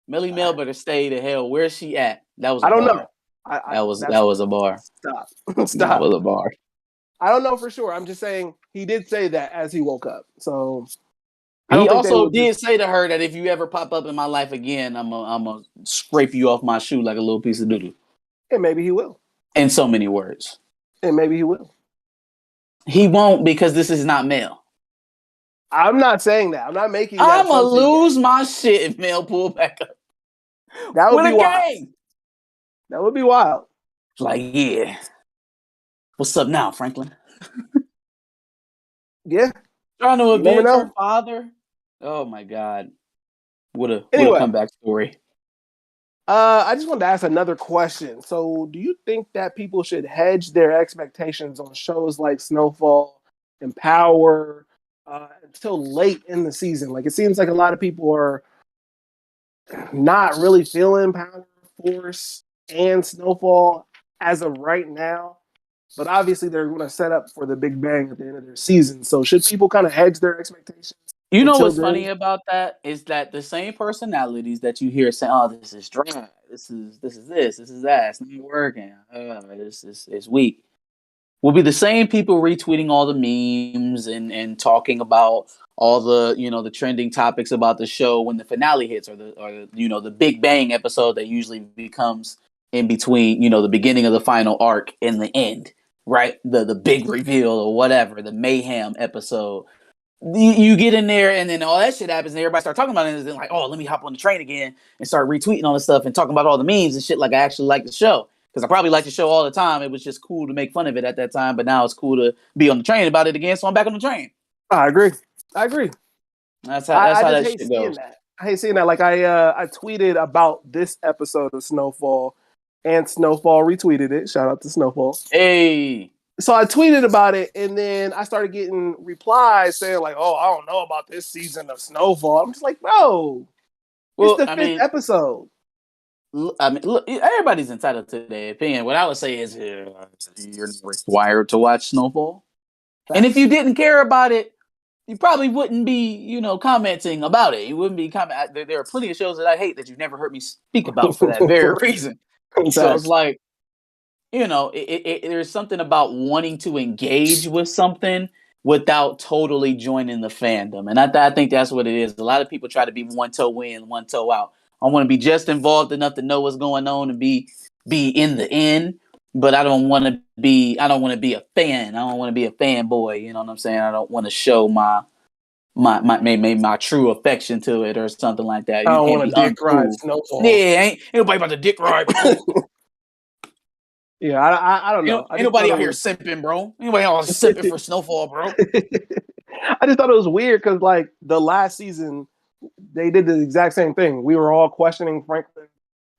Melly Mel better stay the hell. Where's she at? That was. I don't know. That was a bar. Stop. That was a bar. I don't know for sure. I'm just saying he did say that as he woke up. So he also did say to her that if you ever pop up in my life again, I'm gonna scrape you off my shoe like a little piece of doodle. And maybe he will. In so many words. And maybe he will. He won't, because this is not Mel. I'm not saying that. I'm not making that. I'm gonna lose my shit if Mel pull back up. That would be wild. That would be wild. Like, yeah. What's up now, Franklin? Yeah. Trying to avenge her father. Oh my God. What a comeback story. I just wanted to ask another question. So, do you think that people should hedge their expectations on shows like Snowfall and Power until late in the season? Like, it seems like a lot of people are not really feeling Power, Force, and Snowfall as of right now. But obviously, they're going to set up for the big bang at the end of their season. So, should people kind of hedge their expectations? You know what's funny about that is that the same personalities that you hear saying, "Oh, this is dry. This is that. It's not working. It's weak," will be the same people retweeting all the memes and talking about all the the trending topics about the show when the finale hits, or the Big Bang episode that usually becomes in between the beginning of the final arc and the end, right? The big reveal or whatever, the mayhem episode. you get in there and then all that shit happens and everybody start talking about it and then like, oh, let me hop on the train again and start retweeting all this stuff and talking about all the memes and shit like I actually like the show. Because I probably like the show all the time. It was just cool to make fun of it at that time, but now it's cool to be on the train about it again, so I'm back on the train. I agree. That's how just that hate shit seeing goes. that. I hate seeing that. Like I tweeted about this episode of Snowfall, and Snowfall retweeted it. Shout out to Snowfall. Hey. So I tweeted about it, and then I started getting replies saying like, "Oh, I don't know about this season of Snowfall." I'm just like, "Bro, it's the fifth episode." I mean, look, everybody's entitled to their opinion. What I would say is you're required to watch Snowfall. And if you didn't care about it, you probably wouldn't be, commenting about it. You wouldn't be commenting. There are plenty of shows that I hate that you've never heard me speak about for that very reason. So it's like, there's something about wanting to engage with something without totally joining the fandom. And I think that's what it is. A lot of people try to be one toe in, one toe out. I want to be just involved enough to know what's going on and be in the end, but I don't want to be a fan. I don't want to be a fanboy. You know what I'm saying? I don't want to show my true affection to it or something like that. I don't want to dick ride Snowfall. Yeah, ain't nobody about to dick ride. Yeah, I don't know. Ain't nobody out here simping, bro. Anybody out here simping for Snowfall, bro? I just thought it was weird because, like, the last season, they did the exact same thing. We were all questioning Franklin's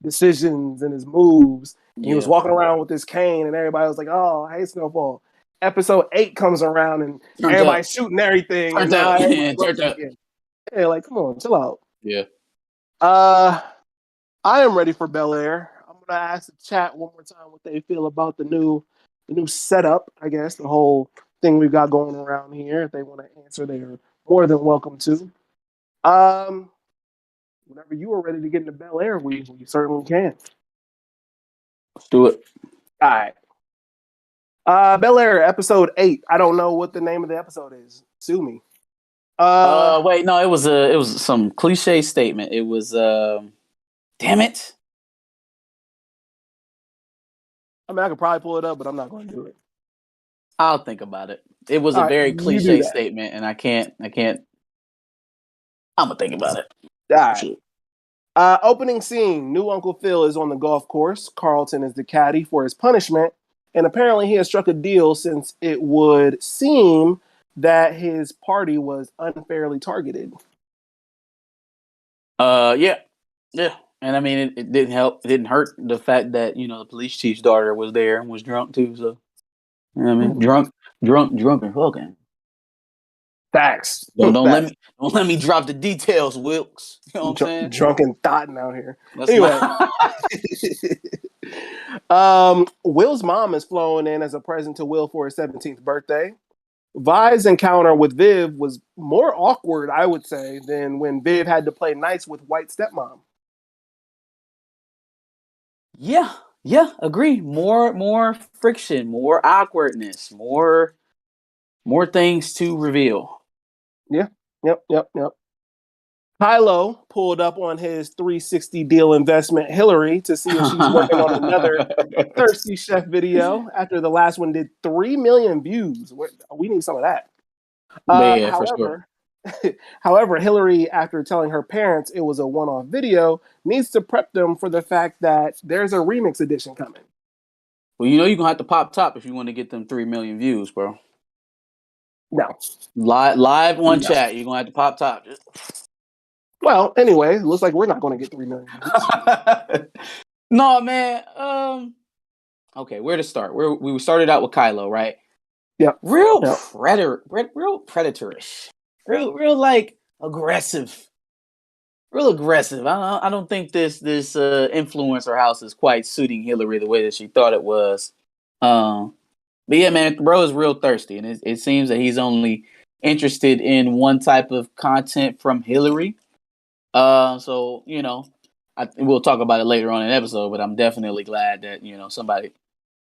decisions and his moves. Yeah. He was walking around with his cane, and everybody was like, "Oh, hey, Snowfall." Episode 8 comes around, and everybody's shooting everything. Yeah, like, come on, chill out. Yeah. I am ready for Bel Air. I'm gonna ask the chat one more time what they feel about the new setup. I guess the whole thing we've got going around here. If they want to answer, they are more than welcome to. Whenever you are ready to get into Bel Air, we certainly can. Let's do it. All right. Bel Air, episode 8. I don't know what the name of the episode is. Sue me. Wait, no, it was some cliche statement. It was, damn it. I mean, I could probably pull it up, but I'm not going to do it. I'll think about it. It was a very cliche statement, and I can't. I'm gonna think about it. All right. Opening scene. New Uncle Phil is on the golf course. Carlton is the caddy for his punishment, and apparently he has struck a deal since it would seem that his party was unfairly targeted. Yeah. And I mean, it didn't help. It didn't hurt the fact that the police chief's daughter was there and was drunk too. So, I mean, drunk and fucking. Facts. Don't let me drop the details, Wilkes. You know what I'm saying? Drunk and thotting out here. Anyway, Will's mom is flowing in as a present to Will for his 17th birthday. Vy's encounter with Viv was more awkward, I would say, than when Viv had to play nice with white stepmom. Yeah, agree. More friction, more awkwardness, more things to reveal. Yeah. Yep. Kylo pulled up on his 360 deal investment Hillary to see if she's working on another Thirsty Chef video after the last one did 3 million views. We need some of that. Yeah, for sure. However, Hillary, after telling her parents it was a one-off video, needs to prep them for the fact that there's a remix edition coming. Well, you're going to have to pop top if you want to get them 3 million views, bro. No. Live on chat, you're going to have to pop top. Well, anyway, it looks like we're not going to get 3 million views. No, man. Okay, where to start? We started out with Kylo, right? Yeah. Real predatorish. Real like aggressive. Real aggressive. I don't think this influencer house is quite suiting Hillary the way that she thought it was. But yeah, man, bro is real thirsty, and it seems that he's only interested in one type of content from Hillary. So we'll talk about it later on in the episode, but I'm definitely glad that somebody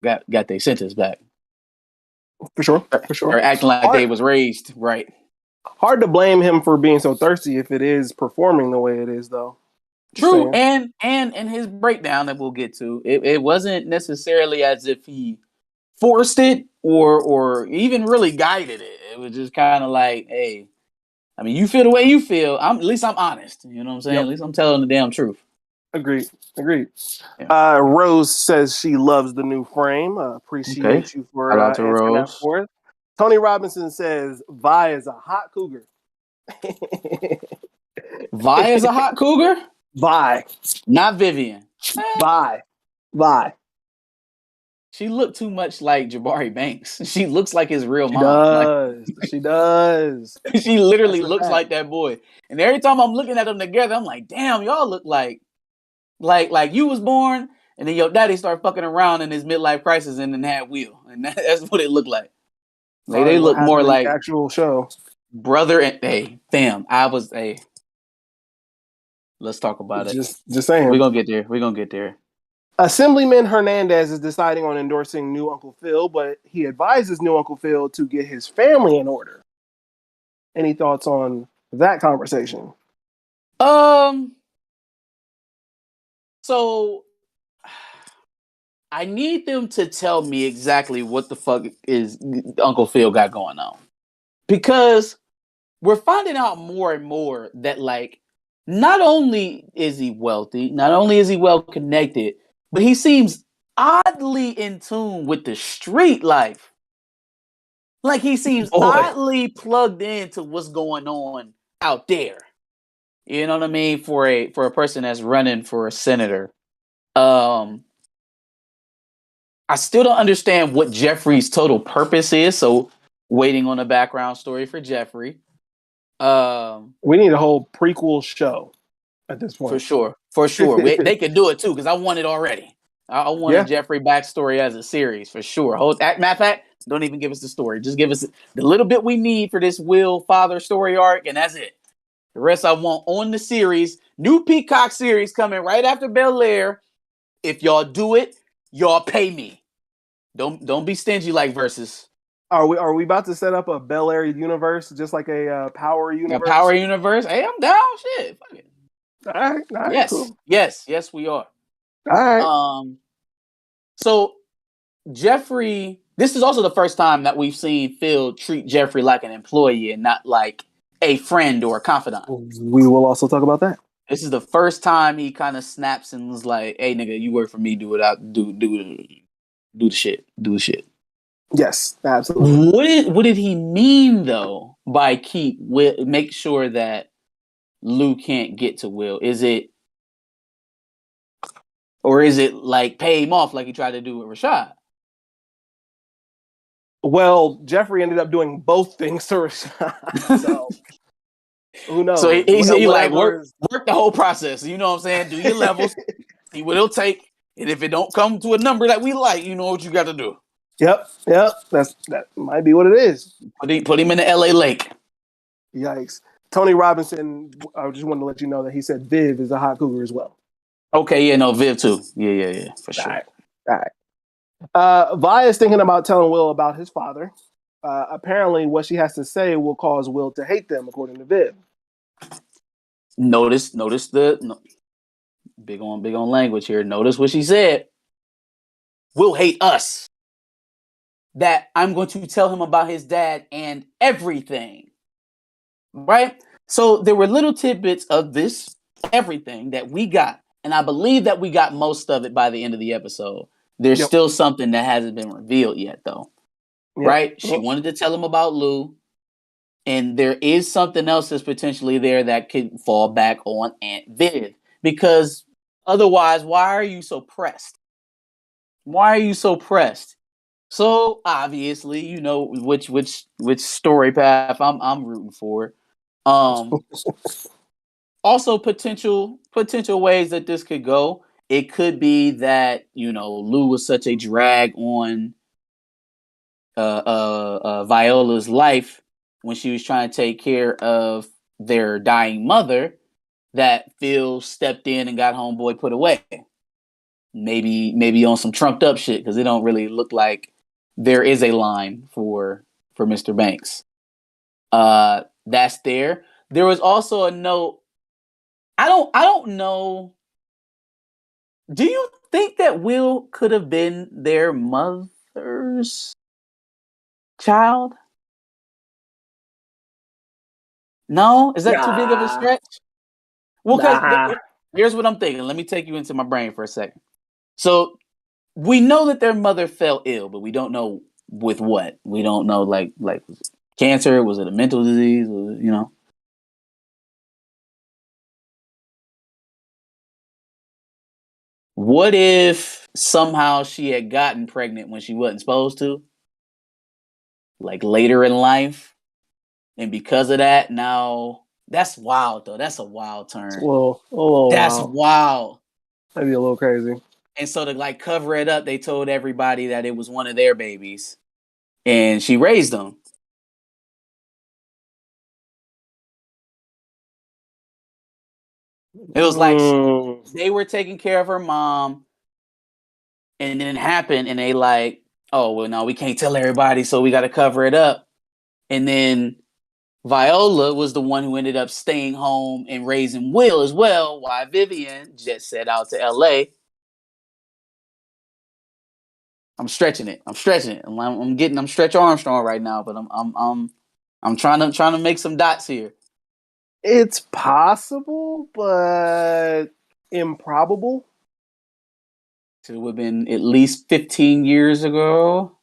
got their sentence back. For sure. Or acting like they was raised right. Hard to blame him for being so thirsty if it is performing the way it is, though. True, and his breakdown that we'll get to, it wasn't necessarily as if he forced it or even really guided it. It was just kind of like, hey, I mean, you feel the way you feel. At least I'm honest. You know what I'm saying? At least I'm telling the damn truth. Agreed. Yeah. Rose says she loves the new frame. Appreciate you for Shout out to answering that Rose. for us. Tony Robinson says Vi is a hot cougar. Vi is a hot cougar? Vi. Not Vivian. Vi. She looked too much like Jabari Banks. She looks like his real mom. She does. She literally looks like that boy. And every time I'm looking at them together, I'm like, damn, y'all look like you was born, and then your daddy started fucking around in his midlife crisis and then had Will. And that's what it looked like. Like, they look more like the actual show. Brother and fam. Let's talk about it. Just saying. We're gonna get there. Assemblyman Hernandez is deciding on endorsing new Uncle Phil, but he advises new Uncle Phil to get his family in order. Any thoughts on that conversation? So I need them to tell me exactly what the fuck is Uncle Phil got going on. Because we're finding out more and more that, like, not only is he wealthy, not only is he well connected, but he seems oddly in tune with the street life. Like, he seems oddly plugged into what's going on out there. You know what I mean? For a person that's running for a senator. I still don't understand what Geoffrey's total purpose is, so waiting on a background story for Geoffrey. We need a whole prequel show at this point. For sure. They could do it too, because I want it already. I want a Geoffrey backstory as a series, for sure. Matter of fact, don't even give us the story. Just give us the little bit we need for this Will father story arc, and that's it. The rest I want on the series. New Peacock series coming right after Bel Air. If y'all do it, y'all pay me. Don't be stingy like Versus. Are we about to set up a Bel Air universe, just like a Power universe? A Power universe? Hey, I'm down. Shit, fuck it. All right, yes, cool. yes, we are. All right. So Geoffrey, this is also the first time that we've seen Phil treat Geoffrey like an employee and not like a friend or a confidant. We will also talk about that. This is the first time he kind of snaps and was like, "Hey, nigga, you work for me. Do it out. Do the shit. Do the shit." Yes, absolutely. What did he mean though by make sure that Lou can't get to Will? Is it like pay him off like he tried to do with Rashad? Well, Geoffrey ended up doing both things to Rashad. So who knows? So he like work the whole process. You know what I'm saying? Do your levels, see what it'll take, and if it don't come to a number that we like, you know what you got to do. Yep. That might be what it is. Put him in the LA Lake. Yikes. Tony Robinson, I just wanted to let you know that he said Viv is a hot cougar as well. Okay, yeah, no, Viv too. Yeah, for sure. All right. Vi is thinking about telling Will about his father. Apparently, what she has to say will cause Will to hate them, according to Viv. Notice the big on language here. Notice what she said. Will hate us. That I'm going to tell him about his dad and everything. Right? So there were little tidbits of this everything that we got. And I believe that we got most of it by the end of the episode. There's still something that hasn't been revealed yet, though. Yep. Right? She wanted to tell him about Lou. And there is something else that's potentially there that could fall back on Aunt Viv. Because otherwise, why are you so pressed? Why are you so pressed? So obviously, you know which story path I'm rooting for. Also potential ways that this could go. It could be that, you know, Lou was such a drag on Viola's life when she was trying to take care of their dying mother that Phil stepped in and got homeboy put away. Maybe on some trumped up shit, because it don't really look like there is a line for Mr. Banks. That's there. There was also a note. I don't know. Do you think that Will could have been their mother's child? No, is that too big of a Nah. stretch? Well, because Nah. here's what I'm thinking. Let me take you into my brain for a second. So we know that their mother fell ill, but we don't know with what. We don't know, like was it cancer? Was it a mental disease? Was it, What if somehow she had gotten pregnant when she wasn't supposed to, like later in life, and because of that, now that's wild though. That's a wild It's turn. a little That's wild. wild. Maybe a little crazy. And so to like cover it up, they told everybody that it was one of their babies, and she raised them. It was like they were taking care of her mom, and then it happened, and they like, oh well, no, we can't tell everybody, so we got to cover it up. And then Viola was the one who ended up staying home and raising Will as well, while Vivian just set out to LA. I'm stretching it. I'm Stretch Armstrong right now, but I'm trying to make some dots here. It's possible, but improbable. It would have been at least 15 years ago.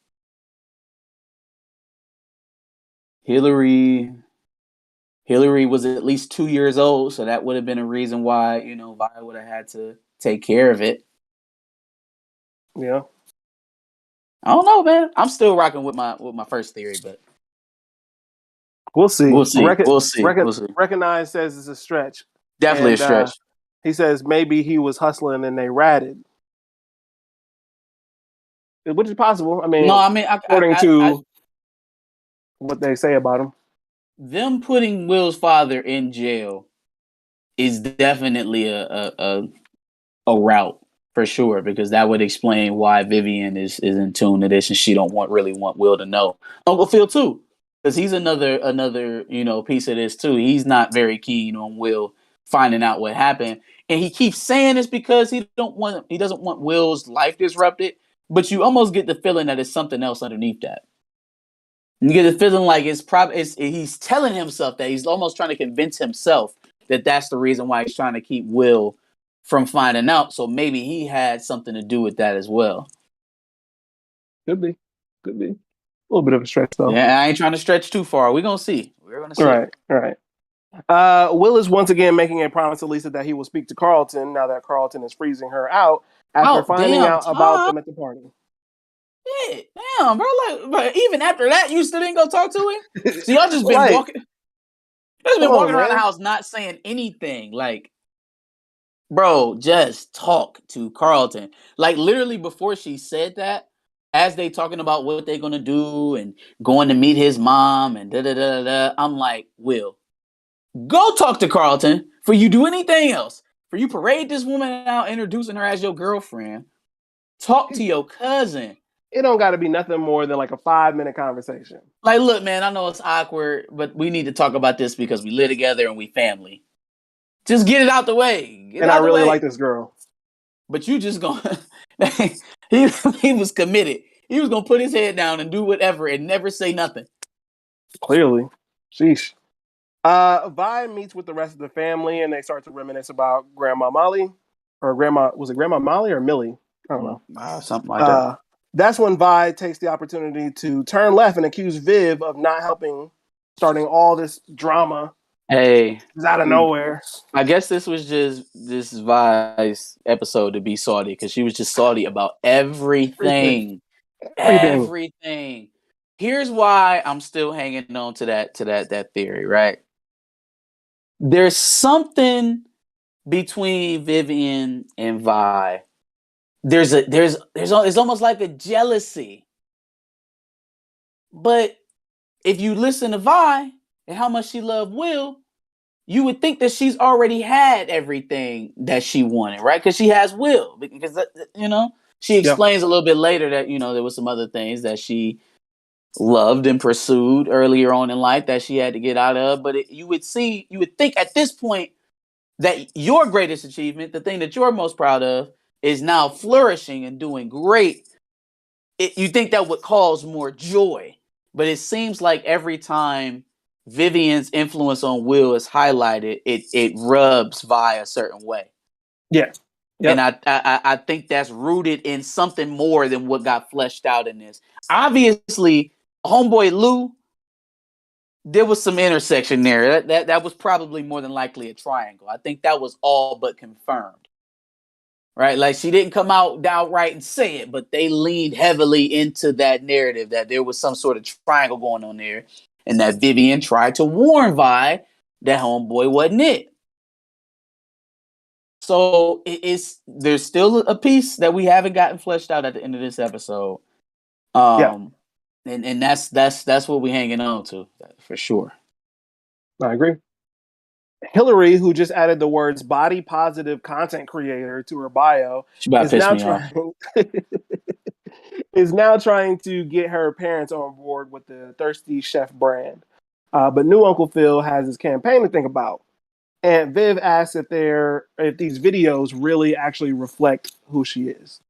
Hillary was at least 2 years old, so that would have been a reason why, Vi would have had to take care of it. Yeah. I don't know, man. I'm still rocking with my first theory, but we'll see. We'll see. Recognize says it's a stretch. Definitely a stretch. He says maybe he was hustling and they ratted. Which is possible. I mean, according to what they say about him. Them putting Will's father in jail is definitely a route for sure, because that would explain why Vivian is in tune to this and she don't really want Will to know. Uncle Phil too, because he's another piece of this too. He's not very keen on Will finding out what happened, and he keeps saying it's because he doesn't want Will's life disrupted. But you almost get the feeling that it's something else underneath that. You get the feeling like he's telling himself that, he's almost trying to convince himself that that's the reason why he's trying to keep Will from finding out. So maybe he had something to do with that as well. Could be. A little bit of a stretch though. Yeah, I ain't trying to stretch too far. We're gonna see. All right. Will is once again making a promise to Lisa that he will speak to Carlton now that Carlton is freezing her out after finding out about them at the party. Yeah, damn, bro. But even after that, you still didn't go talk to him? So y'all just been walking. Just been walking around the house not saying anything. Like, bro, just talk to Carlton. Like, literally before she said that, as they talking about what they're gonna do and going to meet his mom and da, I'm like, Will, go talk to Carlton before you do anything else. For you parade this woman out, introducing her as your girlfriend. Talk to your cousin. It don't got to be nothing more than like a 5-minute conversation. Like, look, man, I know it's awkward, but we need to talk about this because we live together and we family. Just get it out the way. I really like this girl. But you just gonna... he was committed. He was gonna put his head down and do whatever and never say nothing. Clearly. Sheesh. Vi meets with the rest of the family and they start to reminisce about Grandma Molly. Or was it Grandma Molly or Millie? I don't know. Something like that. That's when Vi takes the opportunity to turn left and accuse Viv of not helping, starting all this drama. Hey, out of nowhere. I guess this was just this Vi's episode to be salty because she was just salty about everything. Here's why I'm still hanging on to that theory, right? There's something between Vivian and Vi. It's almost like a jealousy. But if you listen to Vi and how much she loved Will, you would think that she's already had everything that she wanted, right? Because she has Will. Because, she explains a little bit later that, there was some other things that she loved and pursued earlier on in life that she had to get out of. But you would think at this point that your greatest achievement, the thing that you're most proud of, is now flourishing and doing great. You think that would cause more joy. But it seems like every time Vivian's influence on Will is highlighted, it rubs Vi a certain way. Yeah. Yep. And I think that's rooted in something more than what got fleshed out in this. Obviously, homeboy Lou, there was some intersection there. That was probably more than likely a triangle. I think that was all but confirmed. Right? Like, she didn't come out downright and say it, but they leaned heavily into that narrative that there was some sort of triangle going on there, and that Vivian tried to warn Vi that homeboy wasn't it. So there's still a piece that we haven't gotten fleshed out at the end of this episode. And that's what we're hanging on to for sure. I agree. Hillary, who just added the words body positive content creator to her bio, is now trying to get her parents on board with the Thirsty Chef brand. But new Uncle Phil has his campaign to think about. Aunt Viv asks if these videos really actually reflect who she is.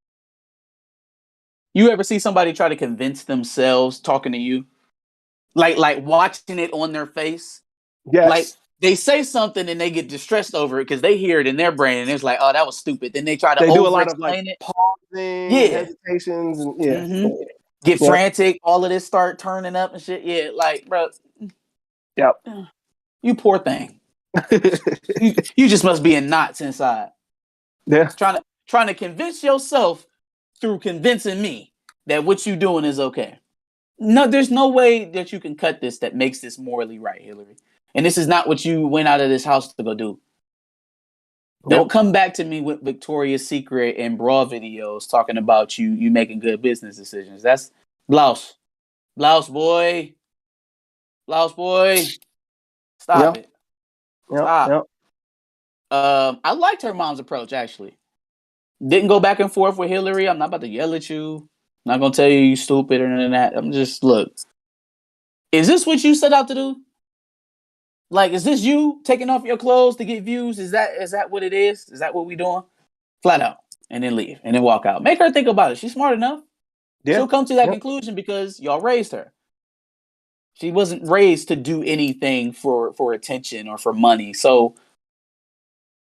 You ever see somebody try to convince themselves talking to you? Like watching it on their face? Yes. Like, they say something and they get distressed over it because they hear it in their brain and it's like, oh, that was stupid. Then they try to do a lot of it. Pausing, hesitations, and get frantic. All of this start turning up and shit. Yeah, like, bro. Yep. You poor thing. you just must be in knots inside. Yeah. Trying to convince yourself through convincing me that what you doing is okay. No, there's no way that you can cut this that makes this morally right, Hillary. And this is not what you went out of this house to go do. Yep. Don't come back to me with Victoria's Secret and bra videos talking about you making good business decisions. That's blouse boy. Stop it. Stop. I liked her mom's approach, actually. Didn't go back and forth with Hillary. I'm not about to yell at you. I'm not gonna tell you stupid or none of that. I'm just, look. Is this what you set out to do? Like, is this you taking off your clothes to get views? Is that what it is? Is that what we doing? Flat out. And then leave. And then walk out. Make her think about it. She's smart enough. Yeah. She'll come to that conclusion because y'all raised her. She wasn't raised to do anything for attention or for money. So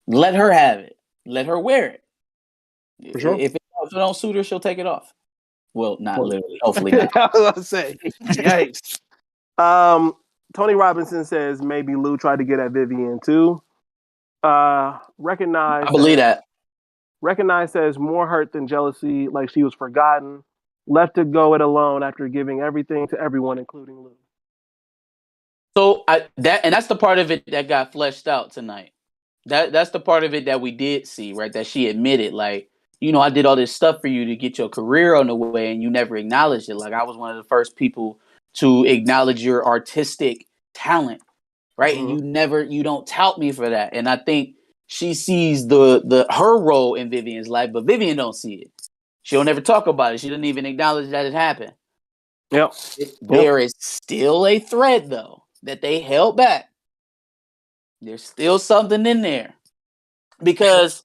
let her have it. Let her wear it. For sure. If it don't suit her, she'll take it off. Well, not literally. Hopefully not. I was going to say, yikes. Tony Robinson says maybe Lou tried to get at Vivian too. Recognize. I believe that. Recognize says more hurt than jealousy, like she was forgotten, left to go it alone after giving everything to everyone, including Lou. So that's the part of it that got fleshed out tonight. That's the part of it that we did see, right? That she admitted, like, I did all this stuff for you to get your career on the way, and you never acknowledged it. Like, I was one of the first people to acknowledge your artistic talent, right? Mm-hmm. And you don't tout me for that. And I think she sees her role in Vivian's life, but Vivian don't see it. She'll never talk about it. She doesn't even acknowledge that it happened. Yep. There is still a thread, though, that they held back. There's still something in there. Because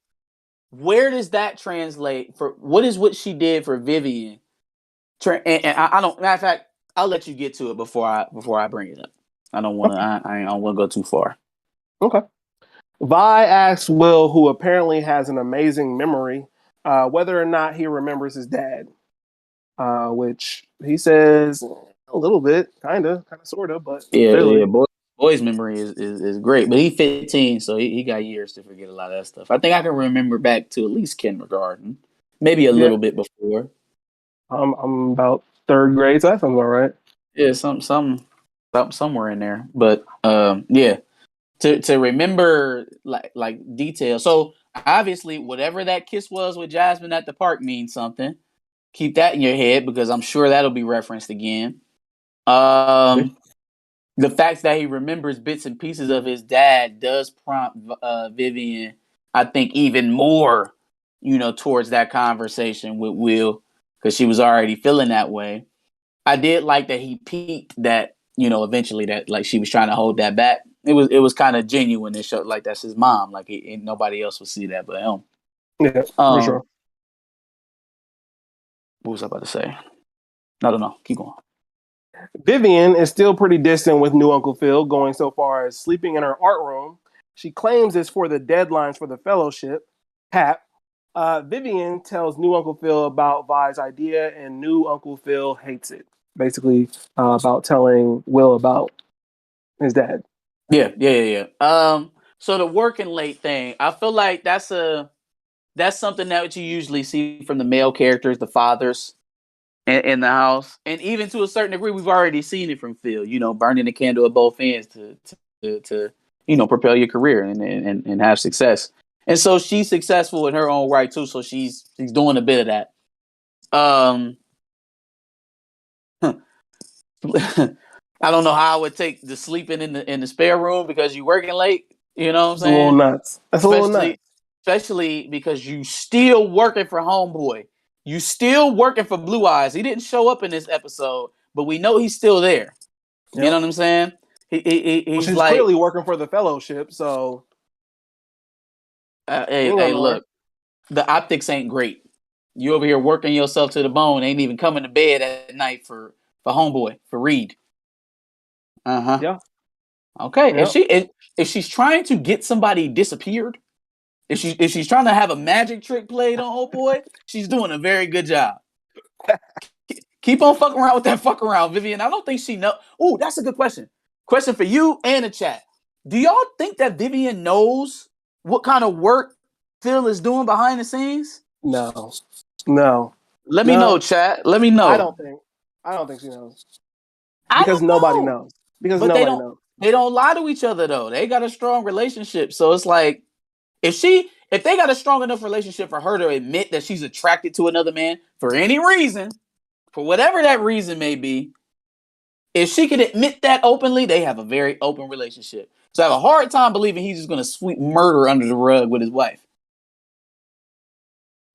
where does that translate for what she did for Vivian? And I don't, matter of fact, I'll let you get to it before I bring it up. I don't want to. I don't want to go too far. Okay. Vi asks Will, who apparently has an amazing memory, whether or not he remembers his dad, which he says a little bit, kind of, sort of, but yeah. Boy's memory is great, but he's 15, so he got years to forget a lot of that stuff. I think I can remember back to at least kindergarten, maybe a little bit before. I'm about third grade, so that sounds about right. Yeah, somewhere in there, but yeah. To remember like details. So obviously, whatever that kiss was with Jasmine at the park means something. Keep that in your head because I'm sure that'll be referenced again. The fact that he remembers bits and pieces of his dad does prompt Vivian, I think, even more, towards that conversation with Will because she was already feeling that way. I did like that he peaked that, eventually that like she was trying to hold that back. It was kind of genuine and showed like that's his mom. Like nobody else would see that but him. Yeah, for sure. What was I about to say? I don't know. Keep going. Vivian is still pretty distant with new Uncle Phil, going so far as sleeping in her art room. She claims it's for the deadlines for the fellowship. Pap. Vivian tells new Uncle Phil about Vi's idea, and new Uncle Phil hates it. Basically, about telling Will about his dad. Yeah. So the working late thing, I feel like that's something that you usually see from the male characters, the fathers in the house, and even to a certain degree, we've already seen it from Phil. Burning the candle at both ends to propel your career and have success. And so she's successful in her own right too. So she's doing a bit of that. I don't know how I would take the sleeping in the spare room because you're working late. You know what I'm saying? A little nuts. That's a little nuts. Especially because you still working for Homeboy. You still working for Blue Eyes. He didn't show up in this episode, but we know he's still there. Yep. You know what I'm saying? He's clearly working for the fellowship. So, hey, look, the optics ain't great. You over here working yourself to the bone. Ain't even coming to bed at night for Homeboy, for Reed. Yeah. Okay. Yep. If she's trying to get somebody disappeared, if she's trying to have a magic trick played on old boy, she's doing a very good job. Keep on fucking around with that fuck around, Vivian. I don't think she know. Oh, that's a good question. Question for you and the chat. Do y'all think that Vivian knows what kind of work Phil is doing behind the scenes? No. Let me know, chat. Let me know. I don't think she knows. Because nobody knows. Because nobody knows. They don't lie to each other though. They got a strong relationship. So it's like if they got a strong enough relationship for her to admit that she's attracted to another man for any reason, for whatever that reason may be, if she could admit that openly, they have a very open relationship. So I have a hard time believing he's just going to sweep murder under the rug with his wife.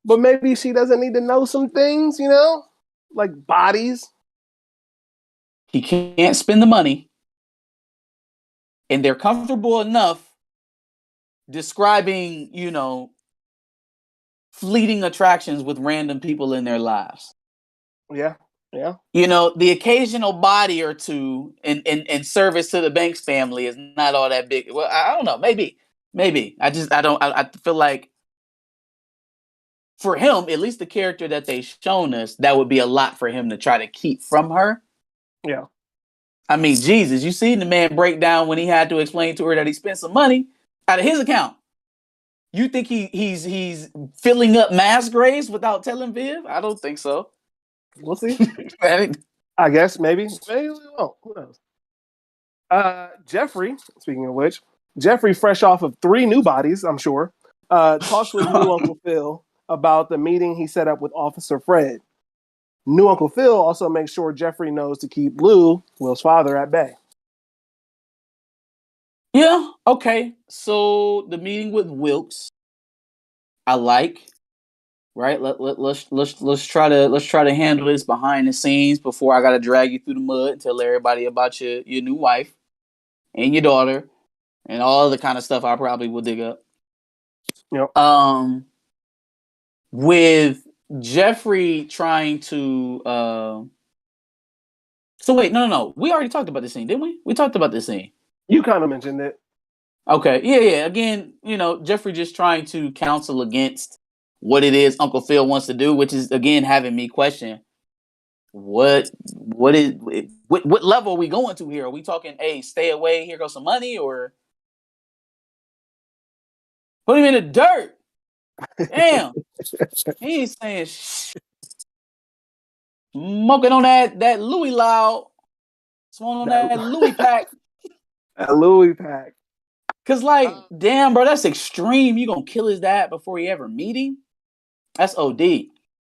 But maybe she doesn't need to know some things, like bodies. He can't spend the money. And they're comfortable enough describing, fleeting attractions with random people in their lives. Yeah. The occasional body or two in service to the Banks family is not all that big. Well, I don't know. Maybe. I feel like for him, at least the character that they've shown us, that would be a lot for him to try to keep from her. Yeah. I mean, Jesus, you seen the man break down when he had to explain to her that he spent some money out of his account. You think he's filling up mass graves without telling Viv? I don't think so. We'll see. I guess maybe we won't. Who knows? Geoffrey, speaking of which, Geoffrey, fresh off of 3 new bodies, I'm sure, talks with new Uncle Phil about the meeting he set up with Officer Fred. New Uncle Phil also makes sure Geoffrey knows to keep Lou, Will's father, at bay. Yeah, okay. So the meeting with Wilkes, I like. Right? Let's try to handle this behind the scenes before I gotta drag you through the mud and tell everybody about your new wife and your daughter and all the kind of stuff I probably will dig up. Yep. With Geoffrey trying to so wait, no. We already talked about this scene, didn't we? We talked about this scene. You kind of mentioned it. Okay. Yeah. Again, Geoffrey just trying to counsel against what it is Uncle Phil wants to do, which is again having me question what level are we going to here? Are we talking, hey, stay away, here goes some money, or put him in the dirt? Damn. He ain't saying smoking on that Louis loud. Smoking on that Louis pack. That Louis pack. Cause damn, bro, that's extreme. You gonna kill his dad before you ever meet him? That's OD.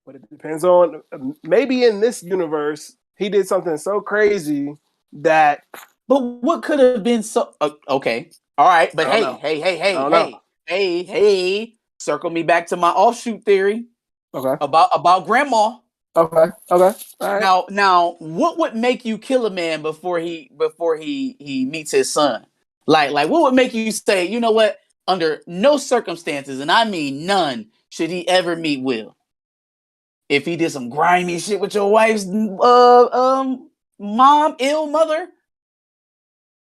But it depends on, maybe in this universe, he did something so crazy that. But what could have been so okay? All right, but hey, circle me back to my offshoot theory. Okay. About grandma. Okay. All right. Now, what would make you kill a man before he meets his son? Like what would make you say, you know what? Under no circumstances, and I mean none, should he ever meet Will? If he did some grimy shit with your wife's mom, ill mother.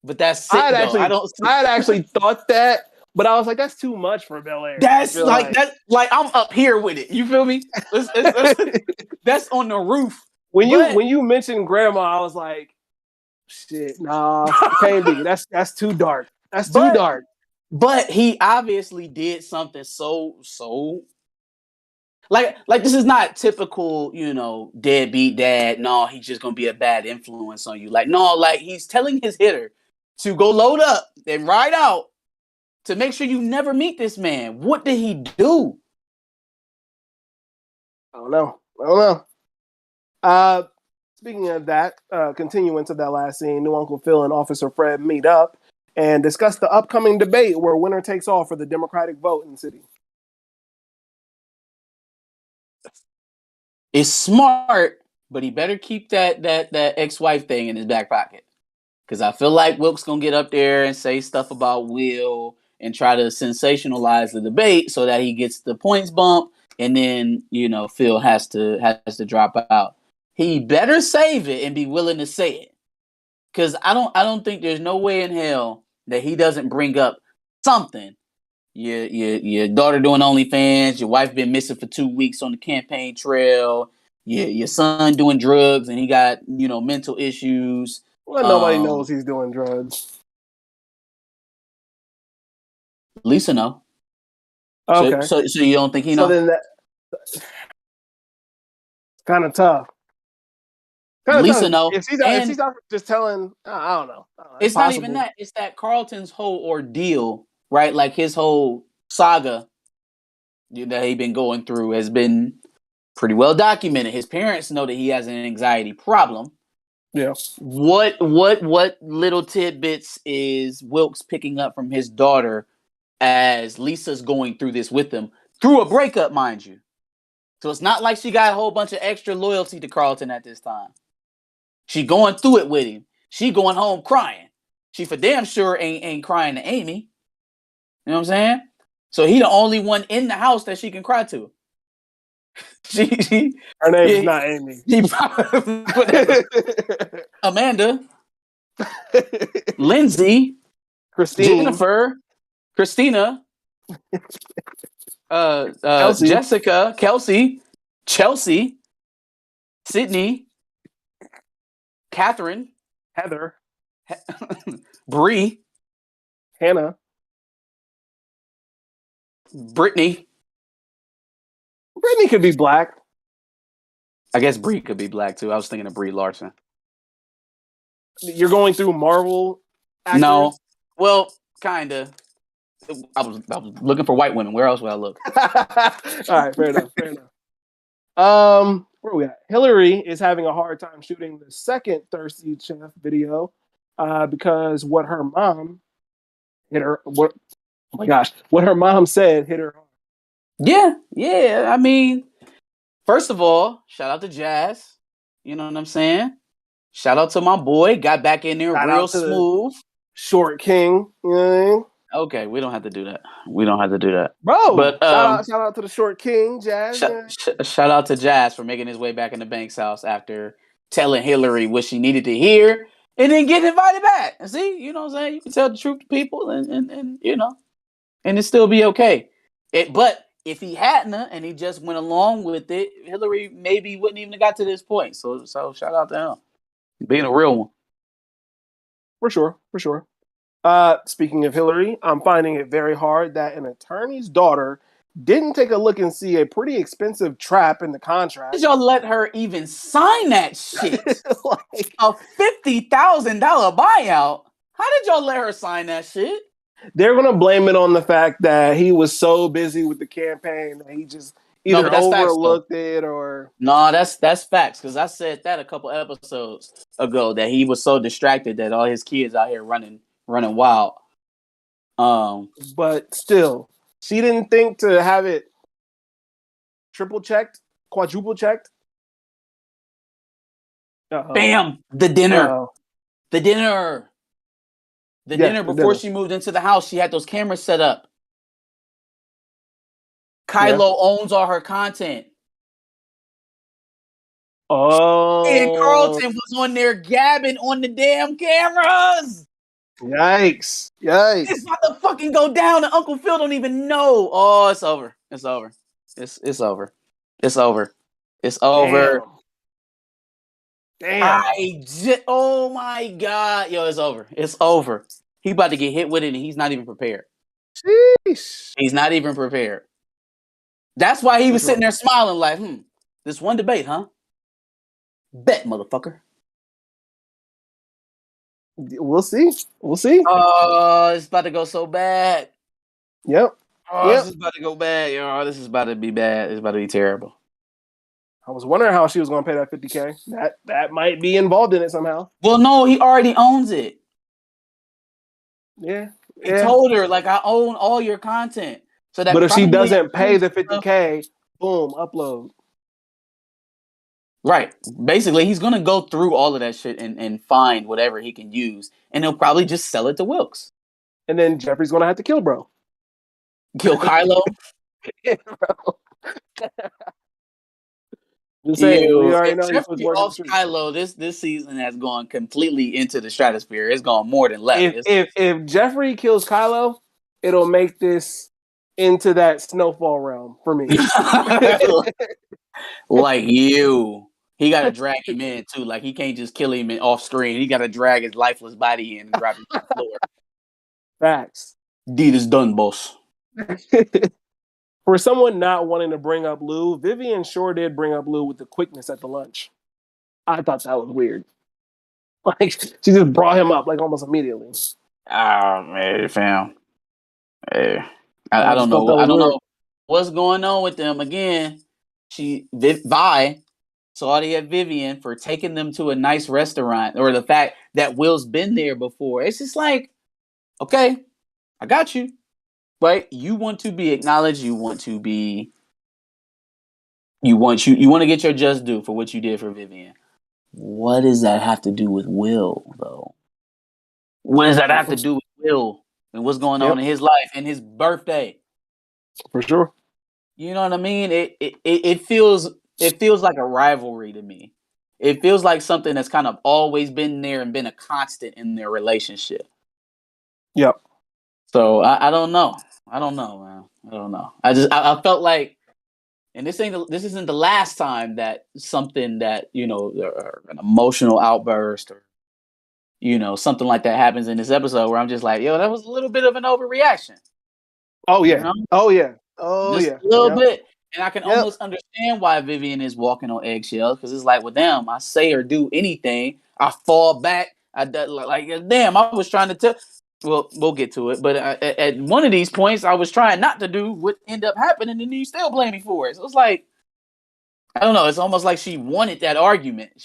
But that's sick though. I had actually thought that, but I was like, that's too much for Bel Air. That's like that. Like I'm up here with it. You feel me? That's on the roof. When you mentioned grandma, I was like, shit, nah, can't be. That's too dark. That's too dark. But he obviously did something so like this is not typical, deadbeat dad. No, he's just gonna be a bad influence on you. Like, no, like he's telling his hitter to go load up and ride out to make sure you never meet this man. What did he do? I don't know. Speaking of that, continuing to that last scene, new Uncle Phil and Officer Fred meet up and discuss the upcoming debate where winner takes all for the Democratic vote in the city. It's smart, but he better keep that ex-wife thing in his back pocket. Because I feel like Wilkes gonna get up there and say stuff about Will and try to sensationalize the debate so that he gets the points bump, and then Phil has to drop out. He better save it and be willing to say it. Because I don't think there's no way in hell that he doesn't bring up something. Your daughter doing OnlyFans, your wife been missing for 2 weeks on the campaign trail, your son doing drugs and he got mental issues. Well, nobody knows he's doing drugs. Lisa know. Okay. So you don't think he knows? So then that's kind of tough. Lisa know. If she's out just telling, I don't know. It's not even that. It's that Carlton's whole ordeal, right? Like his whole saga that he's been going through has been pretty well documented. His parents know that he has an anxiety problem. Yeah. What little tidbits is Wilkes picking up from his daughter as Lisa's going through this with him through a breakup, mind you? So it's not like she got a whole bunch of extra loyalty to Carlton at this time. She going through it with him. She going home crying. She for damn sure ain't crying to Amy. You know what I'm saying? So he the only one in the house that she can cry to. Her name is not Amy. Amanda, Lindsay, Jennifer, Christina, Kelsey. Jessica, Kelsey, Chelsea, Sydney, Catherine, Heather, Bree, Hannah, Brittany. Brittany could be black. I guess Bree could be black too. I was thinking of Brie Larson. You're going through Marvel actors? No. Well, kinda. I was looking for white women. Where else would I look? All right, fair enough. Where are we at? Hillary is having a hard time shooting the second Thirsty Chef video because what her mom said hit her hard. Yeah. I mean, first of all, shout out to Jazz. You know what I'm saying? Shout out to my boy. Got back in there real smooth. Short King. You know what I mean? Okay, we don't have to do that. Bro, but shout out to the Short King, Jazz. Shout out to Jazz for making his way back in the Banks house after telling Hillary what she needed to hear and then getting invited back. And see, you know what I'm saying? You can tell the truth to people and and it still be okay. But if he hadn't and he just went along with it, Hillary maybe wouldn't even have got to this point. So shout out to him. Being a real one. For sure. Speaking of Hillary, I'm finding it very hard that an attorney's daughter didn't take a look and see a pretty expensive trap in the contract. Did y'all let her even sign that shit? A $50,000 buyout? How did y'all let her sign that shit? They're going to blame it on the fact that he was so busy with the campaign that he just either overlooked it or... No, that's facts, because I said that a couple episodes ago, that he was so distracted that all his kids out here running wild. But still, she didn't think to have it triple checked, quadruple checked. Bam! The dinner before she moved into the house, she had those cameras set up. Kylo owns all her content. And Oh, Carlton was on there gabbing on the damn cameras. yikes! It's about to fucking go down, and Uncle Phil don't even know. Oh, it's over. It's over. It's over. It's over. It's over. Damn. Oh my god, yo, it's over. It's over. He about to get hit with it, and he's not even prepared. Sheesh. He's not even prepared. That's why he was sitting there smiling like, this one debate, huh? Bet, motherfucker. We'll see. We'll see. Oh, it's about to go so bad. Yep. Oh, this is about to go bad, yo. This is about to be bad. It's about to be terrible. I was wondering how she was going to pay that $50K. That might be involved in it somehow. Well, no, he already owns it. Yeah. He told her, like, I own all your content. So that. But if she doesn't pay the $50K, boom, upload. Right. Basically, he's gonna go through all of that shit and find whatever he can use, and he'll probably just sell it to Wilkes. And then Geoffrey's gonna have to kill bro. Kill Kylo. Yeah, bro. Just saying, we already know he's Geoffrey off Kylo. This season has gone completely into the stratosphere. It's gone more than left. If Geoffrey kills Kylo, it'll make this into that Snowfall realm for me. Like you. He got to drag him in, too. Like, he can't just kill him off screen. He got to drag his lifeless body in and drop him to the floor. Facts. Deed is done, boss. For someone not wanting to bring up Lou, Vivian sure did bring up Lou with the quickness at the lunch. I thought that was weird. Like, she just brought him up, like, almost immediately. Oh, man, fam. Hey. I don't know. I don't know what's going on with them. Again, Vi salty at Vivian for taking them to a nice restaurant, or the fact that Will's been there before. It's just like, okay, I got you. Right? You want to be acknowledged. You want to get your just due for what you did for Vivian. What does that have to do with Will, though? What does that have to do with Will and what's going on in his life and his birthday? For sure. You know what I mean? It feels like a rivalry to me. It feels like something that's kind of always been there and been a constant in their relationship. Yep. So I don't know. I don't know, man. I don't know. I felt like, and this isn't the last time that something that, an emotional outburst or, something like that happens in this episode where I'm just like, yo, that was a little bit of an overreaction. Oh yeah. Oh yeah. Just a little bit. And I can almost understand why Vivian is walking on eggshells, because it's like with them, I say or do anything, I fall back. Damn, I was trying to tell. Well, we'll get to it. But at one of these points, I was trying not to do what ended up happening, and you still blame me for it. So it's like, I don't know. It's almost like she wanted that argument.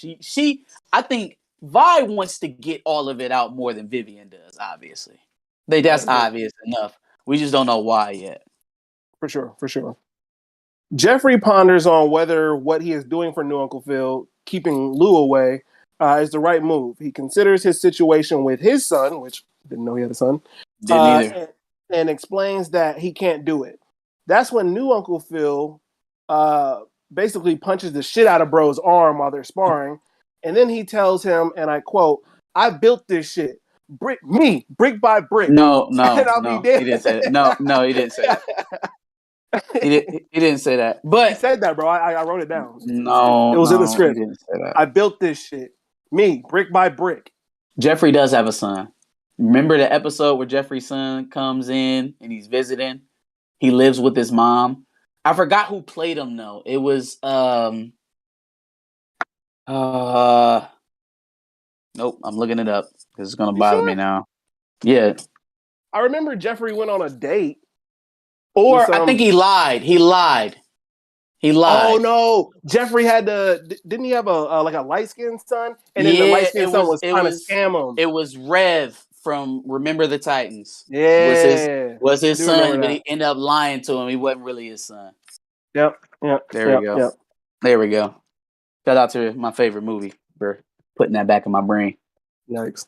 I think Vi wants to get all of it out more than Vivian does, obviously. That's obvious enough. We just don't know why yet. For sure. Geoffrey ponders on whether what he is doing for new Uncle Phil, keeping Lou away, is the right move. He considers his situation with his son, which didn't know he had a son, didn't either, and explains that he can't do it. That's when new Uncle Phil basically punches the shit out of bro's arm while they're sparring, and then he tells him, and I quote, "I built this shit. Brick by brick." No, he didn't say that. No, he didn't say that. He didn't say that. But he said that, bro. I wrote it down. No, it was in the script. He didn't say that. I built this shit. Me, brick by brick. Geoffrey does have a son. Remember the episode where Geoffrey's son comes in and he's visiting? He lives with his mom. I forgot who played him though. It was nope, I'm looking it up because it's gonna bother me now. Yeah. I remember Geoffrey went on a date. Or I think he lied. He lied. Oh no! Geoffrey had didn't he have a light-skinned son? And then the light-skinned son was trying to scam him. It was Rev from Remember the Titans. Yeah. Was his son, but he ended up lying to him. He wasn't really his son. Yep. There we go. Yep. There we go. Shout out to my favorite movie for putting that back in my brain. Yikes.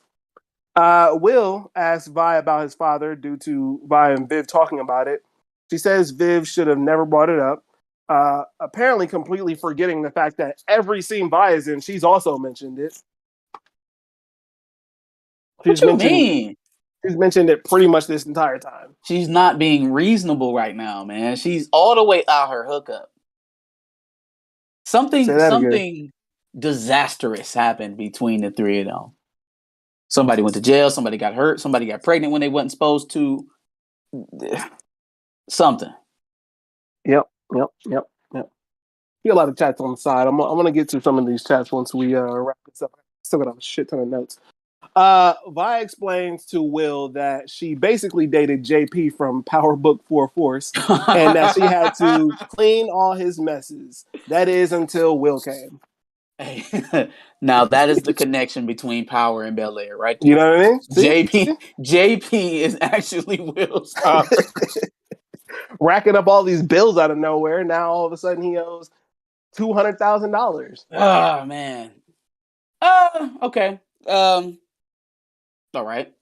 Will asks Vi about his father due to Vi and Viv talking about it. She says Viv should have never brought it up. apparently completely forgetting the fact that every scene Vi is in, she's also mentioned it. What you mean? She's mentioned it pretty much this entire time. She's not being reasonable right now, man. She's all the way out her hookup. Something disastrous happened between the three of them. Somebody went to jail. Somebody got hurt. Somebody got pregnant when they wasn't supposed to. Something. Yep. You got a lot of chats on the side. I'm gonna get to some of these chats once we wrap this up. Still got a shit ton of notes. Vi explains to Will that she basically dated JP from Power Book 4 Force and that she had to clean all his messes. That is until Will came. Hey, now that is the connection between Power and Bel Air, right there. You know what I mean? JP is actually Will's father. Racking up all these bills out of nowhere. Now all of a sudden he owes $200,000. Oh man. Okay. All right.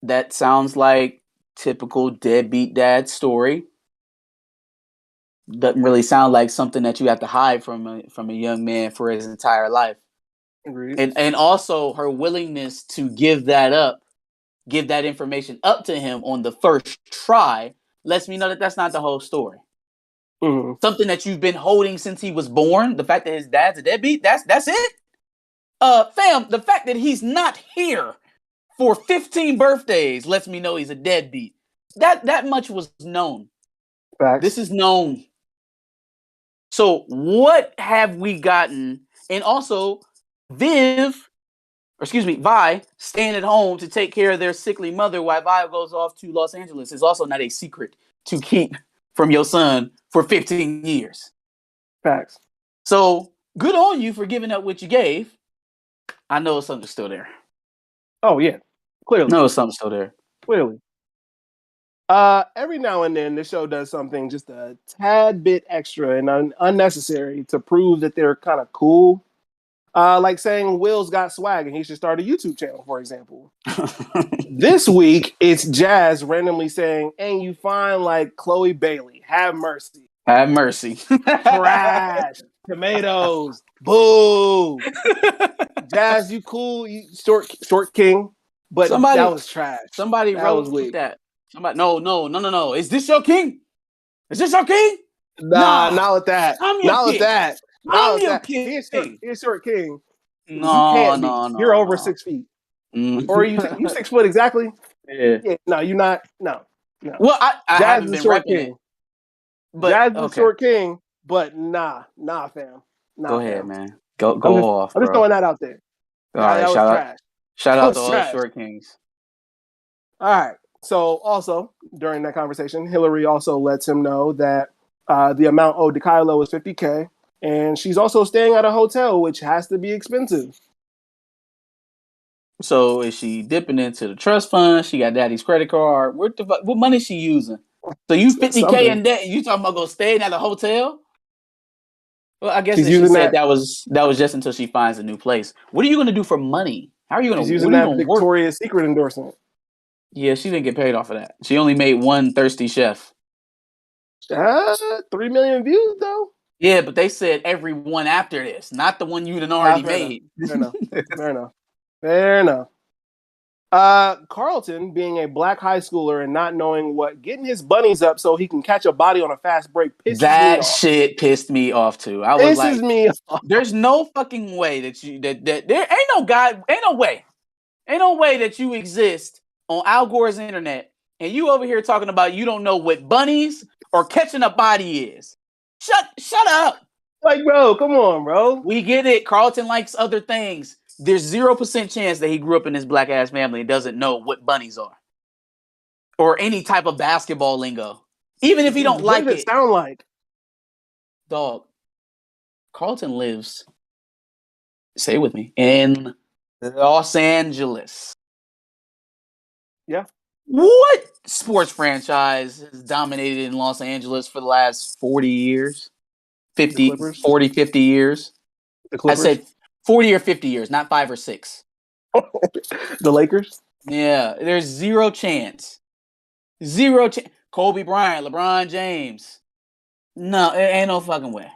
That sounds like typical deadbeat dad story. Doesn't really sound like something that you have to hide from a young man for his entire life. Agreed. And also her willingness to give that information up to him on the first try lets me know that that's not the whole story. Mm-hmm. Something that you've been holding since he was born. The fact that his dad's a deadbeat. That's it. Fam, the fact that he's not here for 15 birthdays lets me know he's a deadbeat. That much was known. Facts. This is known. So what have we gotten? And also, Vi staying at home to take care of their sickly mother while Vi goes off to Los Angeles is also not a secret to keep from your son for 15 years. Facts. So good on you for giving up what you gave. I know something's still there. Oh yeah, clearly. No, something's still there. Clearly. Every now and then the show does something just a tad bit extra and unnecessary to prove that they're kind of cool. Like saying Will's got swag and he should start a YouTube channel, for example. This week, it's Jazz randomly saying, "Ain't you fine like Chloe Bailey? Have mercy. Have mercy." Trash. Tomatoes. Boo. Jazz, you cool. You short king. But that was trash. Somebody wrote that. Somebody, no. Is this your king? Is this your king? Nah, not with that. Not with that. I'm your king. He's short king. No, you can't be. You're over 6 feet. Or are you 6 foot exactly? Yeah. No, you're not. No. Well, I haven't been short king. It. But Jazz is short king, but nah, fam. Nah, go ahead, fam. man. Go off. I'm just throwing that out there. All right, that was trash. Shout out to all the short kings. All right. So also during that conversation, Hillary also lets him know that the amount owed to Kylo is $50K, and she's also staying at a hotel, which has to be expensive. So is she dipping into the trust fund? She got daddy's credit card. What money is she using? So you $50K in debt, and you talking about go staying at a hotel? Well, I guess she said that was just until she finds a new place. What are you going to do for money? How are you going to? She's using that Victoria's Secret endorsement. Yeah, she didn't get paid off of that. She only made one Thirsty Chef. 3 million views though. Yeah, but they said every one after this, not the one you done already made. Fair enough. Carlton, being a black high schooler and not knowing what getting his bunnies up so he can catch a body on a fast break pisses me off. Shit pissed me off too. I was like, me off. There's no fucking way that there ain't no way that you exist on Al Gore's internet and you over here talking about you don't know what bunnies or catching a body is. Shut up. Like, bro, come on, bro. We get it. Carlton likes other things. There's 0% chance that he grew up in this black ass family and doesn't know what bunnies are or any type of basketball lingo. Even if he don't like it. What does it sound like? Dog. Carlton lives, say it with me, in Los Angeles. Yeah. What sports franchise has dominated in Los Angeles for the last 40 years? 50 years? The Clippers? I said 40 or 50 years, not 5 or 6. The Lakers? Yeah, there's zero chance. Kobe Bryant, LeBron James. No, it ain't no fucking way.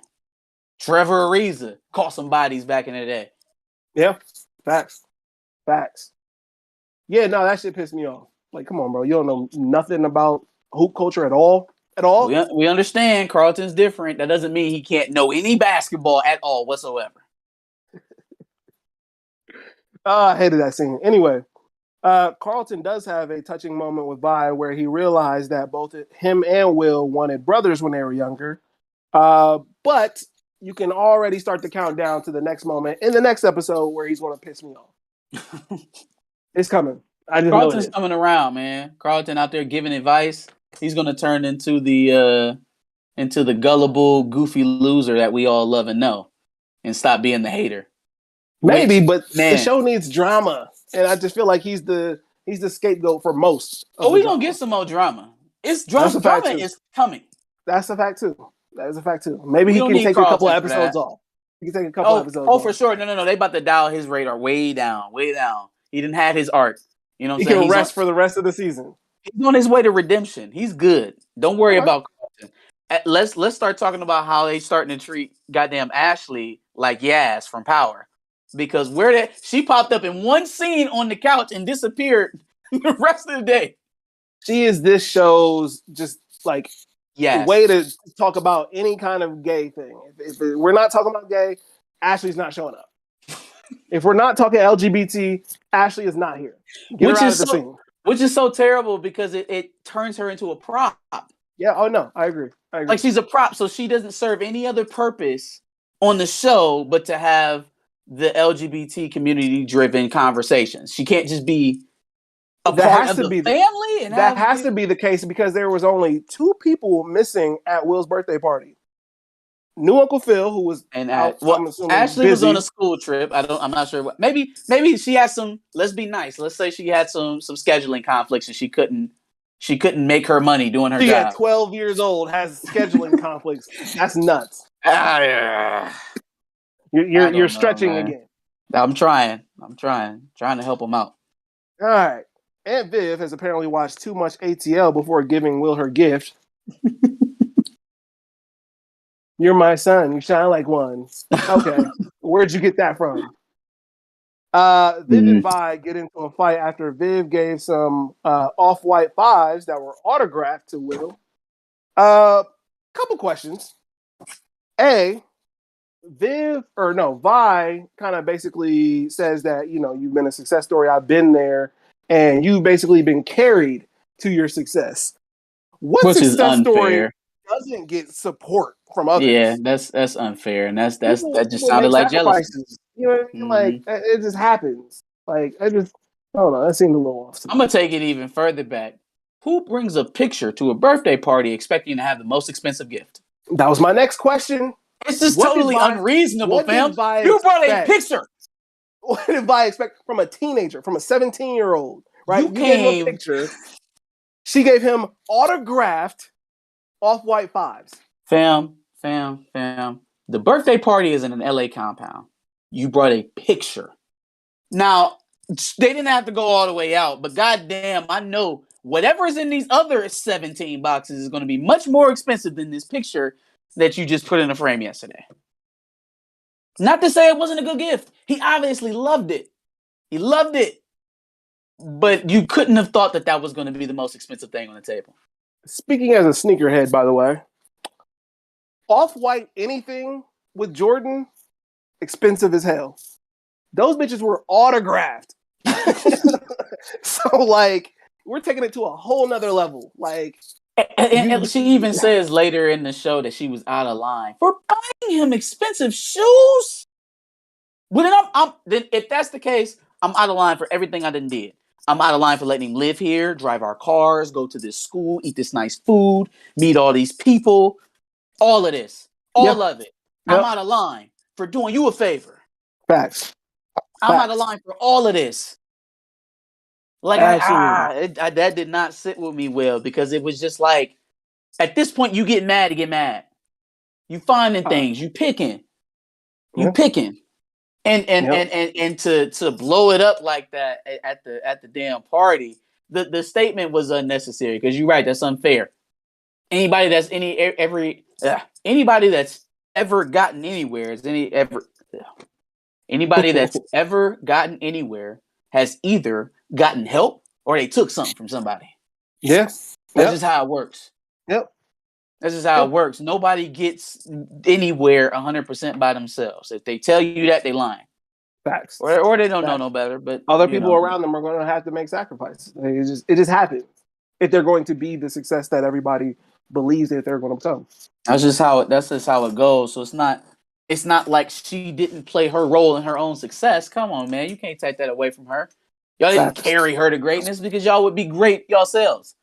Trevor Ariza caught some bodies back in the day. Yeah, facts. Yeah, no, that shit pissed me off. Like, come on, bro. You don't know nothing about hoop culture at all. We understand Carlton's different. That doesn't mean he can't know any basketball at all whatsoever. I hated that scene. Anyway, Carlton does have a touching moment with Vi where he realized that both him and Will wanted brothers when they were younger. But you can already start to count down to the next moment in the next episode where he's going to piss me off. It's coming. I just Carlton's know it. coming around, man. Carlton out there giving advice. He's going to turn into the gullible, goofy loser that we all love and know, and stop being the hater. Maybe, but the show needs drama, and I just feel like he's the scapegoat for most. We're gonna get some more drama. It's drama. Drama is coming. That's a fact too. That is a fact too. Maybe he can take a couple of episodes off. He can take a couple episodes off. For sure. No. They about to dial his radar way down. He didn't have his arc. You know what I'm saying? He can rest for the rest of the season. He's on his way to redemption. He's good. Don't worry about Carlton. Let's start talking about how they starting to treat goddamn Ashley like Yaz from Power. Because she popped up in one scene on the couch and disappeared the rest of the day. She is this show's just like way to talk about any kind of gay thing. If we're not talking about gay, Ashley's not showing up. If we're not talking LGBT, Ashley is not here. Get her out of the scene. Which is so terrible because it turns her into a prop. Yeah. Oh no, I agree. Like she's a prop, so she doesn't serve any other purpose on the show but to have the LGBT community-driven conversations. She can't just be a part of the family. That has to be the case because there was only 2 people missing at Will's birthday party. New Uncle Phil, who was Ashley was on a school trip. I'm not sure what. Maybe she had some. Let's be nice. Let's say she had some scheduling conflicts and she couldn't make her money doing her job. She at 12 years old has scheduling conflicts. That's nuts. You're stretching again. I'm trying to help him out. All right. Aunt Viv has apparently watched too much ATL before giving Will her gift. You're my son. You shine like one. Okay. Where'd you get that from? Viv and Vi get into a fight after Viv gave some off-white 5s that were autographed to Will. Couple questions. A, Vi kind of basically says that, you've been a success story. I've been there. And you've basically been carried to your success. What success story doesn't get support from others? Yeah, that's unfair. And that just sounded like jealousy. You know what I mean? Like, it just happens. Like, I don't know. That seemed a little off. I'm going to take it even further back. Who brings a picture to a birthday party expecting to have the most expensive gift? That was my next question. It's just totally unreasonable, fam. You brought a picture. What did Vi expect from a teenager, from a 17-year-old, right? You gave him a picture. She gave him autographed off-white 5s. Fam. The birthday party is in an LA compound. You brought a picture. Now, they didn't have to go all the way out, but goddamn, I know whatever is in these other 17 boxes is going to be much more expensive than this picture that you just put in a frame yesterday. Not to say it wasn't a good gift. He obviously loved it. But you couldn't have thought that was going to be the most expensive thing on the table. Speaking as a sneakerhead, by the way, off-white anything with Jordan, expensive as hell. Those bitches were autographed. So, like, we're taking it to a whole nother level. Like, and she even says later in the show that she was out of line for buying him expensive shoes. Well, then if that's the case, I'm out of line for everything I done did. I'm out of line for letting him live here, drive our cars, go to this school, eat this nice food, meet all these people. All of this. All of it. Yep. I'm out of line for doing you a favor. Facts. I'm out of line for all of this. Like, that did not sit with me well because it was just like, at this point, you get mad to get mad. You finding things. You picking. And to blow it up like that at the damn party, the statement was unnecessary because you're right, that's unfair. Anybody that's Anybody that's ever gotten anywhere anybody that's ever gotten anywhere has either gotten help or they took something from somebody. Yeah. That's just how it works. Yep. That's just how it works. Nobody gets anywhere 100% by themselves. If they tell you that, they lying. Facts. Or they don't know no better. But other people around them are going to have to make sacrifices. It just happens if they're going to be the success that everybody believes that they're going to become. That's just how it goes. So it's not like she didn't play her role in her own success. Come on, man. You can't take that away from her. Y'all didn't carry her to greatness because y'all would be great yourselves.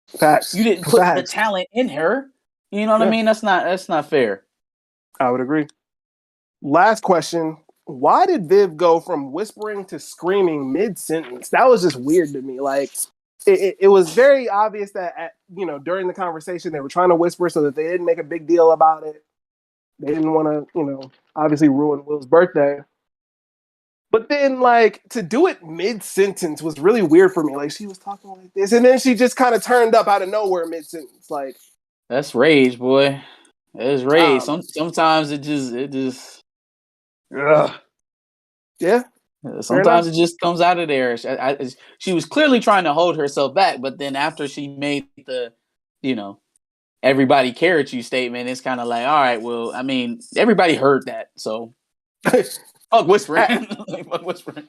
Facts. You didn't put the talent in her. You know what I mean? That's not fair. I would agree. Last question. Why did Viv go from whispering to screaming mid-sentence? That was just weird to me. Like, it was very obvious that, during the conversation, they were trying to whisper so that they didn't make a big deal about it. They didn't want to, obviously ruin Will's birthday. But then, like, to do it mid-sentence was really weird for me. Like, she was talking like this, and then she just kind of turned up out of nowhere mid-sentence. Like, that's rage, boy. It's rage. Sometimes it just. Ugh. Yeah. Sometimes it just comes out of there. She was clearly trying to hold herself back, but then after she made the, everybody carried you statement, it's kind of like, all right, well, I mean, everybody heard that, so fuck whispering. Fuck whispering.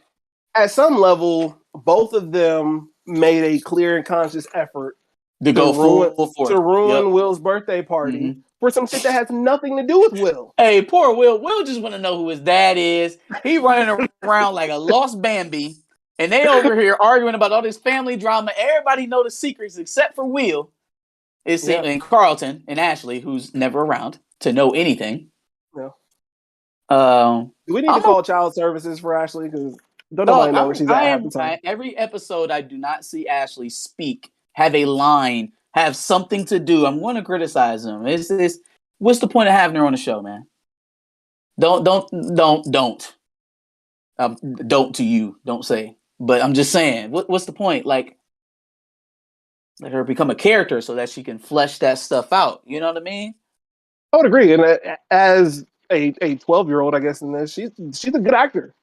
At some level, both of them made a clear and conscious effort to ruin Will's birthday party for some shit that has nothing to do with Will. Hey, poor Will. Will just want to know who his dad is. He running around like a lost Bambi, and they over here arguing about all this family drama. Everybody know the secrets except for Will. And Carlton and Ashley, who's never around to know anything. Yeah. Do we need to call child services for Ashley? Because don't nobody know where she's at half the time. Every episode, I do not see Ashley speak, have a line, have something to do. I'm going to criticize him. What's the point of having her on the show, man? Don't to you. Don't say. But I'm just saying, what's the point? Like, let her become a character so that she can flesh that stuff out. You know what I mean? I would agree. And as a 12-year-old, I guess, in this, she's a good actor.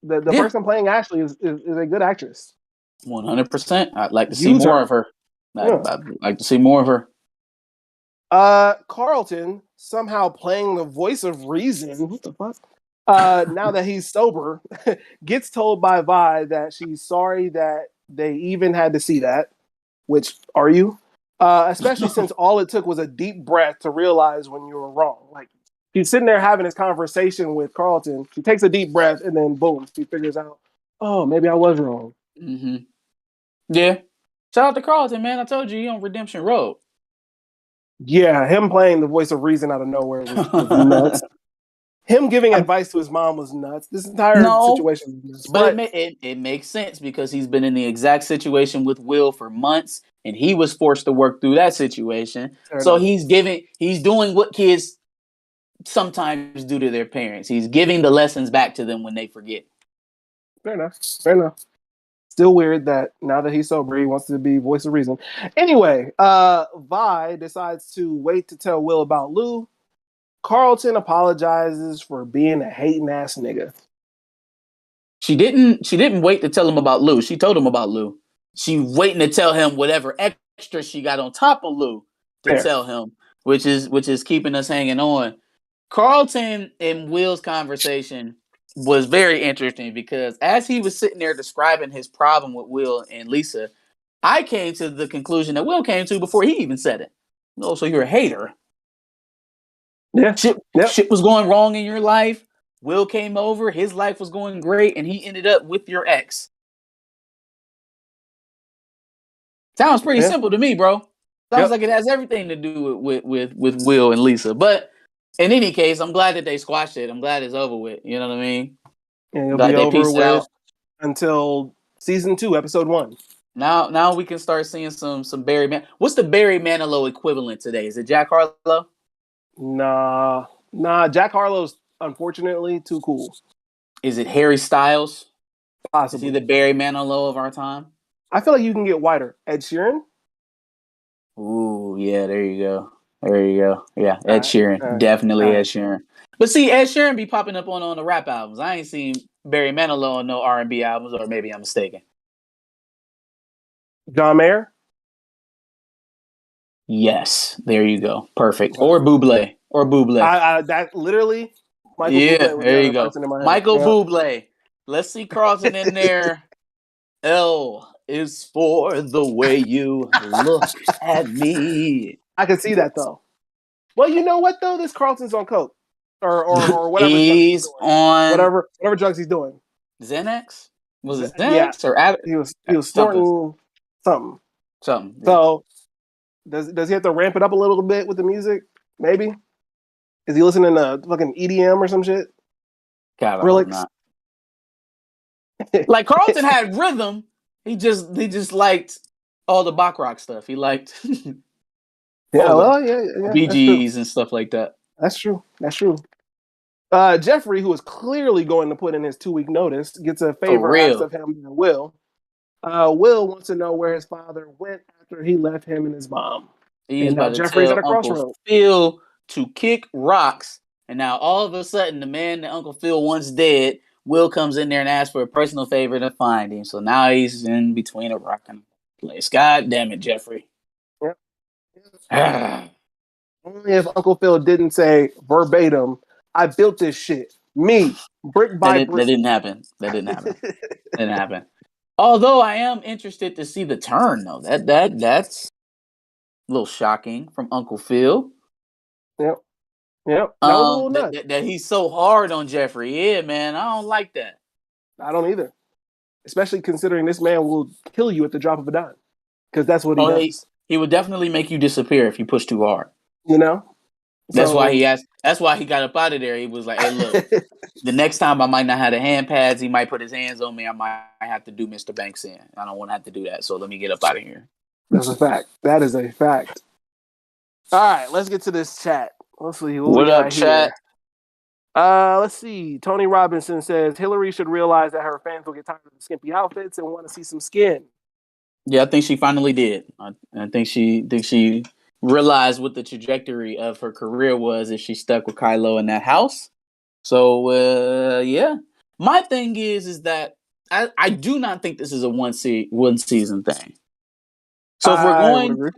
The person playing Ashley is a good actress. 100%. I'd like to see more of her. I'd like to see more of her. Carlton somehow playing the voice of reason. What the fuck? Now that he's sober, gets told by Vi that she's sorry that they even had to see that. Which are you? Especially since all it took was a deep breath to realize when you were wrong. Like, he's sitting there having this conversation with Carlton. She takes a deep breath and then boom, she figures out, oh, maybe I was wrong. Mm-hmm. Yeah. Shout out to Carlton, man. I told you, he on Redemption Road. Yeah, him playing the voice of reason out of nowhere was nuts. Him giving advice to his mom was nuts. This entire situation was nuts. But it makes sense because he's been in the exact situation with Will for months, and he was forced to work through that situation. So he's doing what kids sometimes do to their parents. He's giving the lessons back to them when they forget. Fair enough. Still weird that now that he's sober, he wants to be voice of reason. Anyway, Vi decides to wait to tell Will about Lou. Carlton apologizes for being a hating ass nigga. She didn't wait to tell him about Lou. She told him about Lou. She waiting to tell him whatever extra she got on top of Lou to tell him, which is keeping us hanging on. Carlton and Will's conversation was very interesting because as he was sitting there describing his problem with Will and Lisa, I came to the conclusion that Will came to before he even said it. Oh, so you're a hater. Yeah. Shit was going wrong in your life. Will came over. His life was going great, and he ended up with your ex. Sounds pretty simple to me, bro. Sounds like it has everything to do with Will and Lisa. But in any case, I'm glad that they squashed it. I'm glad it's over with. You know what I mean? And it'll be over with until season 2, episode 1. Now we can start seeing some Barry Man. What's the Barry Manilow equivalent today? Is it Jack Harlow? Nah. Jack Harlow's unfortunately too cool. Is it Harry Styles? Possibly. Is he the Barry Manilow of our time? I feel like you can get whiter. Ed Sheeran? Ooh, yeah, there you go. There you go. Yeah, Ed Sheeran. Definitely Ed Sheeran. But see, Ed Sheeran be popping up on the rap albums. I ain't seen Barry Manilow on no R&B albums, or maybe I'm mistaken. John Mayer? Yes. There you go. Perfect. Or Bublé. That literally, Michael yeah, Bublé was there the you other go. person in my head. Michael Bublé. Let's see Carlton in there. L is for the way you look at me. I can see that though. Well, you know what though? This Carlton's on coke or whatever he's on whatever drugs he's doing. Xanax. Was it Yeah, Xanax or he was snorting something. Something. So does he have to ramp it up a little bit with the music? Maybe. Is he listening to fucking EDM or some shit? God, I hope not. Like Carlton had rhythm. He just liked all the Bach rock stuff. He liked Bee Gees and stuff like that. That's true. Geoffrey, who is clearly going to put in his 2-week notice, gets a favor asked of him than Will. Will wants to know where his father went after he left him and his mom. He's about to tell Uncle Phil to kick rocks, and now all of a sudden, the man that Uncle Phil once dead, Will comes in there and asks for a personal favor to find him. So now he's in between a rock and a place. God damn it, Geoffrey. Yep. Only if Uncle Phil didn't say verbatim, "I built this shit, me, brick by brick." That didn't happen. Although I am interested to see the turn, though. That's a little shocking from Uncle Phil. Yep. That was a little nuts. That he's so hard on Geoffrey. Yeah, man, I don't like that. I don't either. Especially considering this man will kill you at the drop of a dime. Because that's what he does. He would definitely make you disappear if you push too hard. You know? That's why he asked. That's why he got up out of there. He was like, "Hey, look, the next time I might not have the hand pads. He might put his hands on me. I might have to do Mr. Banks in. I don't want to have to do that. So let me get up out of here." That's a fact. That is a fact. All right, let's get to this chat. Let's see what up, chat. Let's see. Tony Robinson says Hillary should realize that her fans will get tired of the skimpy outfits and want to see some skin. Yeah, I think she finally did. I think she realized what the trajectory of her career was if she stuck with Kylo in that house. So yeah, my thing is that I do not think this is a one season thing. So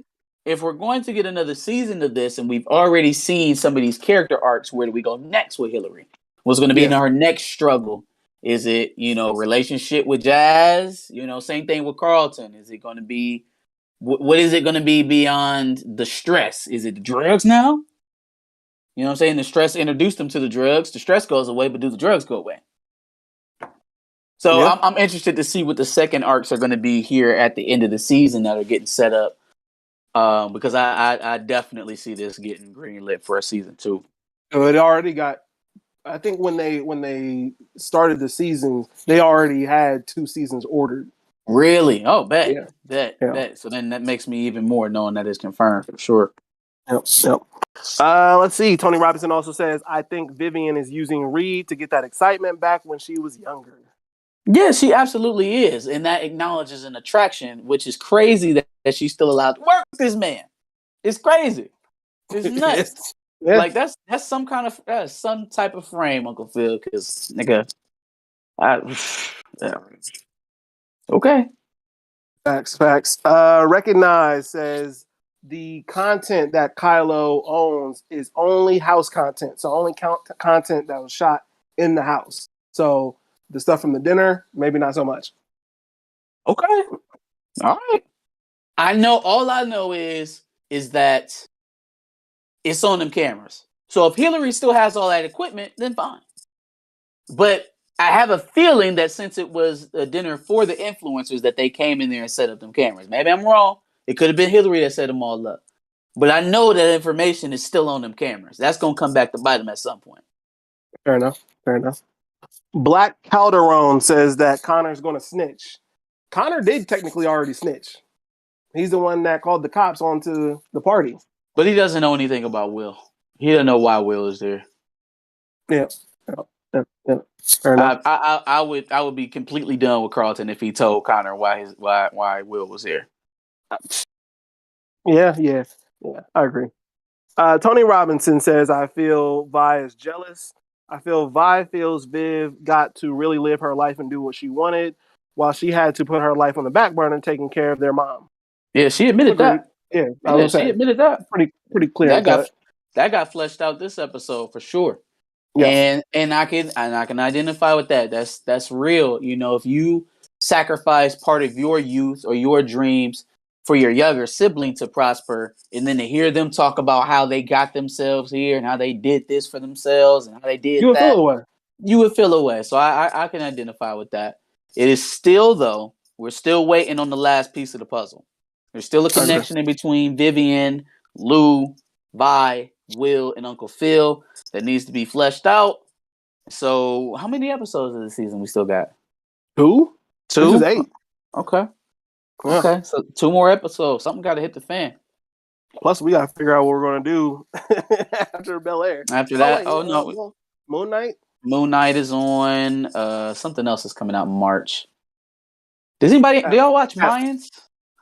if we're going to get another season of this, and we've already seen some of these character arcs, where do we go next with Hillary? What's going to be in her next struggle? Is it, relationship with Jazz? Same thing with Carlton. Is it going to be, what is it going to be beyond the stress? Is it the drugs now? You know what I'm saying? The stress introduced them to the drugs. The stress goes away, but do the drugs go away? So I'm interested to see what the second arcs are going to be here at the end of the season that are getting set up. Because I definitely see this getting greenlit for a season 2. So it already got. I think when they started the season, they already had 2 seasons ordered. Really? Oh, bet. So then that makes me even more knowing that it's confirmed for sure. Yep. Let's see. Tony Robinson also says, I think Vivian is using Reed to get that excitement back when she was younger. Yeah, she absolutely is. And that acknowledges an attraction, which is crazy that she's still allowed to work with this man. It's crazy. It's nuts. Yeah. Like that's some kind of some type of frame, Uncle Phil, because nigga. Okay. Facts. Recognize says the content that Kylo owns is only house content. So only content that was shot in the house. So the stuff from the dinner, maybe not so much. Okay. All right. All I know is that it's on them cameras. So if Hillary still has all that equipment, then fine. But I have a feeling that since it was a dinner for the influencers, that they came in there and set up them cameras. Maybe I'm wrong. It could have been Hillary that set them all up. But I know that information is still on them cameras. That's going to come back to bite them at some point. Fair enough. Black Calderon says that Connor's going to snitch. Connor did technically already snitch. He's the one that called the cops onto the party. But he doesn't know anything about Will. He doesn't know why Will is there. Yeah. Fair enough. I would be completely done with Carlton if he told Connor why Will was here. Yeah. I agree. Tony Robinson says, I feel Vi is jealous. I feel Vi feels Viv got to really live her life and do what she wanted, while she had to put her life on the back burner taking care of their mom. Yeah, she admitted Agreed. that. Yeah, I Yeah, was she saying. admitted that. Pretty clear cut. That got fleshed out this episode for sure. Yeah. And I can identify with that. That's real. You know, if you sacrifice part of your youth or your dreams for your younger sibling to prosper, and then to hear them talk about how they got themselves here and how they did this for themselves and how they did You would that, feel away. you would feel away. So I can identify with that. It is still though, we're still waiting on the last piece of the puzzle. There's still a connection in between Vivian, Lou, Vi, Will, and Uncle Phil that needs to be fleshed out. So, how many episodes of the season we still got? Two? Two? This is 8. Okay. Yeah. Okay. So 2 more episodes. Something got to hit the fan. Plus, we got to figure out what we're going to do after Bel Air. After that, no. Moon Knight? Moon Knight is on. Something else is coming out in March. Do y'all watch Mayans?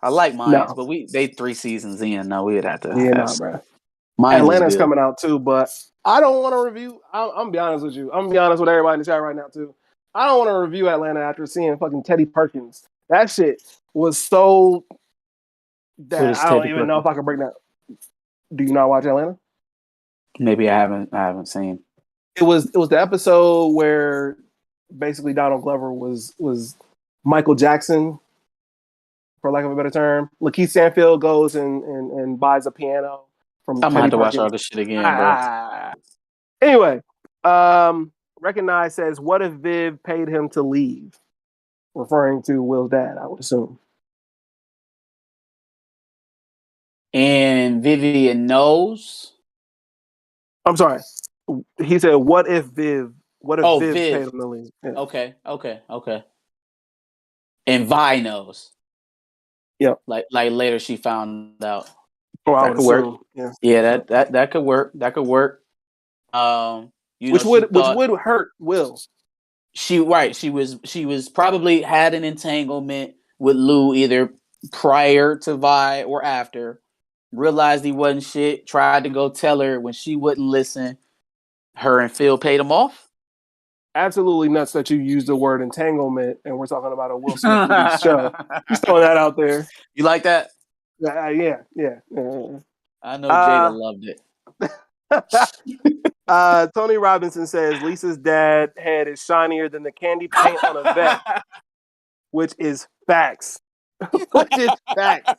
I like Mayans, but they 3 seasons in. No, we'd have to. Yeah, nah, bro. Mayans Atlanta's coming out too, but I don't want to review. I'm gonna be honest with you. I'm gonna be honest with everybody in the chat right now too. I don't want to review Atlanta after seeing fucking Teddy Perkins. That shit was so that I don't even know if I can break that. Do you not watch Atlanta? Maybe I haven't seen. It was the episode where basically Donald Glover was Michael Jackson, for lack of a better term. Lakeith Stanfield goes and buys a piano from I'm gonna have to watch all this shit again, bro. Anyway, Recognize says, what if Viv paid him to leave? Referring to Will's dad, I would assume. And Vivian knows. I'm sorry. He said, what if Viv paid him to leave? Yeah. Okay. And Vi knows. Yep. Like later she found out. Oh, that could work. Yeah, that could work. That could work. Which would hurt Will. She was probably had an entanglement with Lou either prior to Vi or after. Realized he wasn't shit. Tried to go tell her when she wouldn't listen. Her and Phil paid him off. Absolutely nuts that you used the word entanglement, and we're talking about a Will Smith show. Just throwing that out there. You like that? Yeah. I know Jada loved it. Tony Robinson says Lisa's dad head is shinier than the candy paint on a vet, which is facts. Which is facts.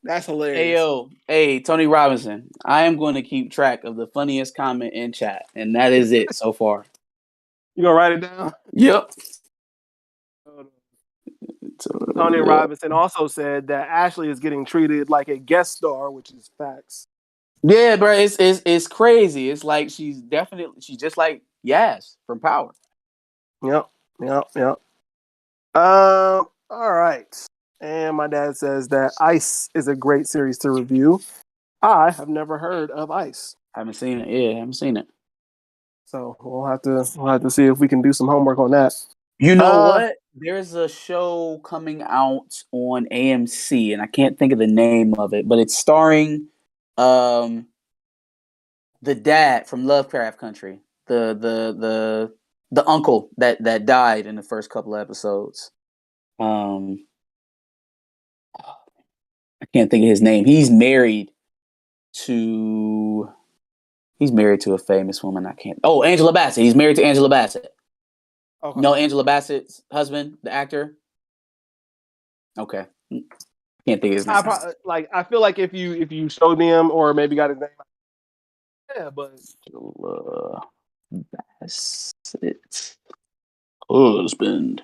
That's hilarious. Hey, Tony Robinson. I am going to keep track of the funniest comment in chat, and that is it so far. You gonna write it down? Yep. Tony Robinson also said that Ashley is getting treated like a guest star, which is facts. Yeah, bro, it's crazy. It's like she's just like Yaz from Power. Yep. All right. And my dad says that Ice is a great series to review. I have never heard of Ice. Haven't seen it. Yeah, haven't seen it. So we'll have to see if we can do some homework on that. You know what? There's a show coming out on AMC, and I can't think of the name of it, but it's starring the dad from Lovecraft Country, the uncle that died in the first couple of episodes. I can't think of his name. He's married to a famous woman. Angela Bassett. He's married to Angela Bassett. Okay. No, Angela Bassett's husband, the actor. Okay, can't think of his name. I feel like if you showed me him or maybe got his name. Yeah, but Angela Bassett husband.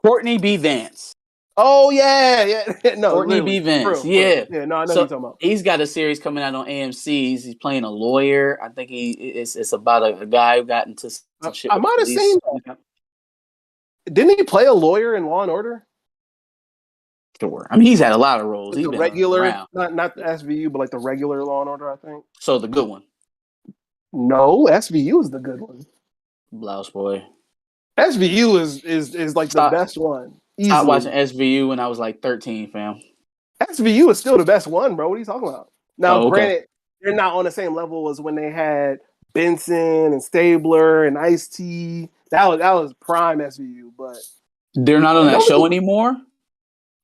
Courtney B. Vance. Oh yeah. No, Courtney B. Vance. Yeah. Yeah. No, I know who you're talking about. He's got a series coming out on AMC. He's playing a lawyer. I think it's about a guy who got into some shit. I might have seen that. Didn't he play a lawyer in Law and Order? Sure. I mean, he's had a lot of roles. He's the regular, not the SVU, but like the regular Law and Order, I think. So the good one. No, SVU is the good one. Blouse Boy. SVU is like the best one. I watched SVU when I was like 13, fam. SVU is still the best one, bro. What are you talking about? Now, Oh, okay. granted, they're not on the same level as when they had Benson and Stabler and Ice-T. That was prime SVU, but They're not on that show anymore?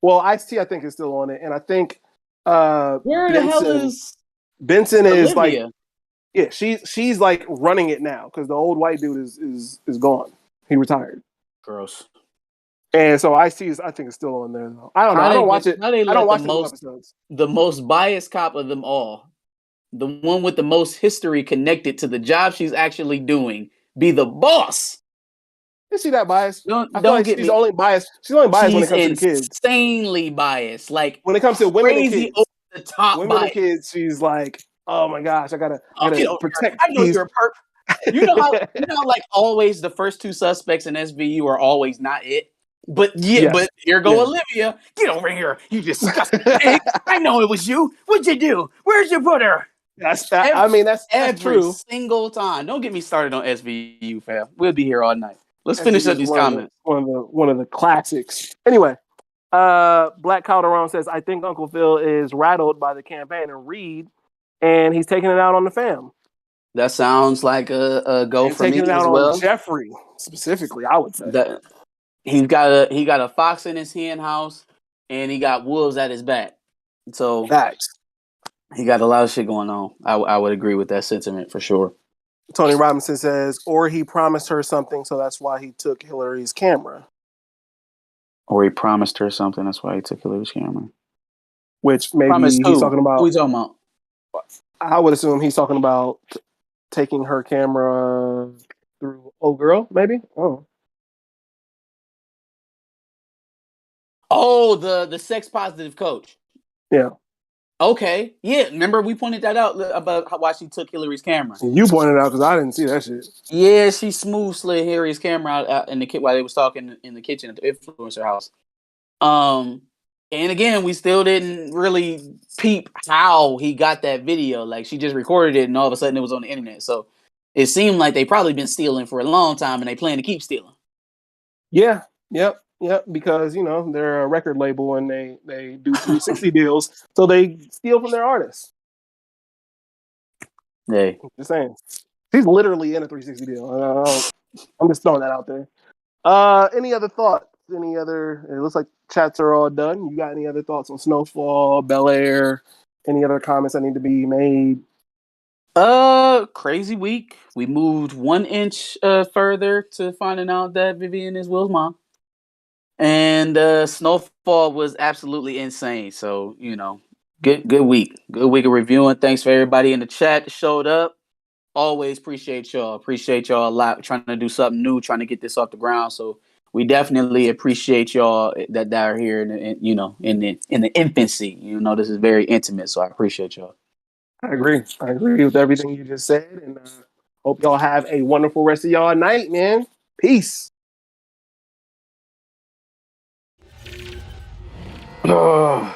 Well, Ice-T, I think, is still on it, and I think Where the hell is Benson is Olivia? She's like running it now because the old white dude is gone. He retired. Gross. And so Ice-T I think is still on there though. I don't know. I don't watch it. I don't watch the new episodes. The most biased cop of them all, the one with the most history connected to the job she's actually doing, be the boss. Is she that biased? I feel like she's only biased. She's only biased when it comes to the kids. Insanely biased. Like when it comes to women and kids, over the top women and kids, she's like, oh my gosh, I gotta protect. I know you're a perp. You know how like always the first two suspects in SVU are always not it. But but here go Olivia. Get over here, you disgusting pig. I know it was you. What'd you do? Where'd you put her? That's every true. Single time. Don't get me started on SVU, fam. We'll be here all night. Let's finish up these comments. One of the classics. Anyway, Black Calderon says, I think Uncle Phil is rattled by the campaign and Reed, and he's taking it out on the fam. That sounds like a go for me taking it out as well. On Geoffrey specifically, I would say. He got a fox in his hen house, and he got wolves at his back. So facts. He got a lot of shit going on. I would agree with that sentiment for sure. Tony Robinson says, or he promised her something, so that's why he took Hillary's camera. Or he promised her something, that's why he took Hillary's camera. Which maybe he's talking about. Who are you talking about? I would assume he's talking about taking her camera through old girl, maybe. Oh, the sex positive coach. Yeah. Okay. Yeah. Remember we pointed that out about why she took Hillary's camera. You pointed it out because I didn't see that shit. Yeah, she smooth slid Hillary's camera out in the while they was talking in the kitchen at the influencer house. And again, we still didn't really peep how he got that video. Like she just recorded it, and all of a sudden it was on the internet. So it seemed like they probably been stealing for a long time, and they plan to keep stealing. Yeah. Yep. Because they're a record label and they do 360 deals, so they steal from their artists. Hey, just saying, he's literally in a 360 deal. I'm just throwing that out there. Any other thoughts? It looks like chats are all done. You got any other thoughts on Snowfall, Bel Air? Any other comments that need to be made? Crazy week. We moved 1 inch further to finding out that Vivian is Will's mom. And Snowfall was absolutely insane. So, good week. Good week of reviewing. Thanks for everybody in the chat that showed up. Always appreciate y'all. Appreciate y'all a lot. We're trying to do something new, trying to get this off the ground. So we definitely appreciate y'all that are here in the infancy. This is very intimate. So I appreciate y'all. I agree with everything you just said, and hope y'all have a wonderful rest of y'all night, man. Peace. Ugh.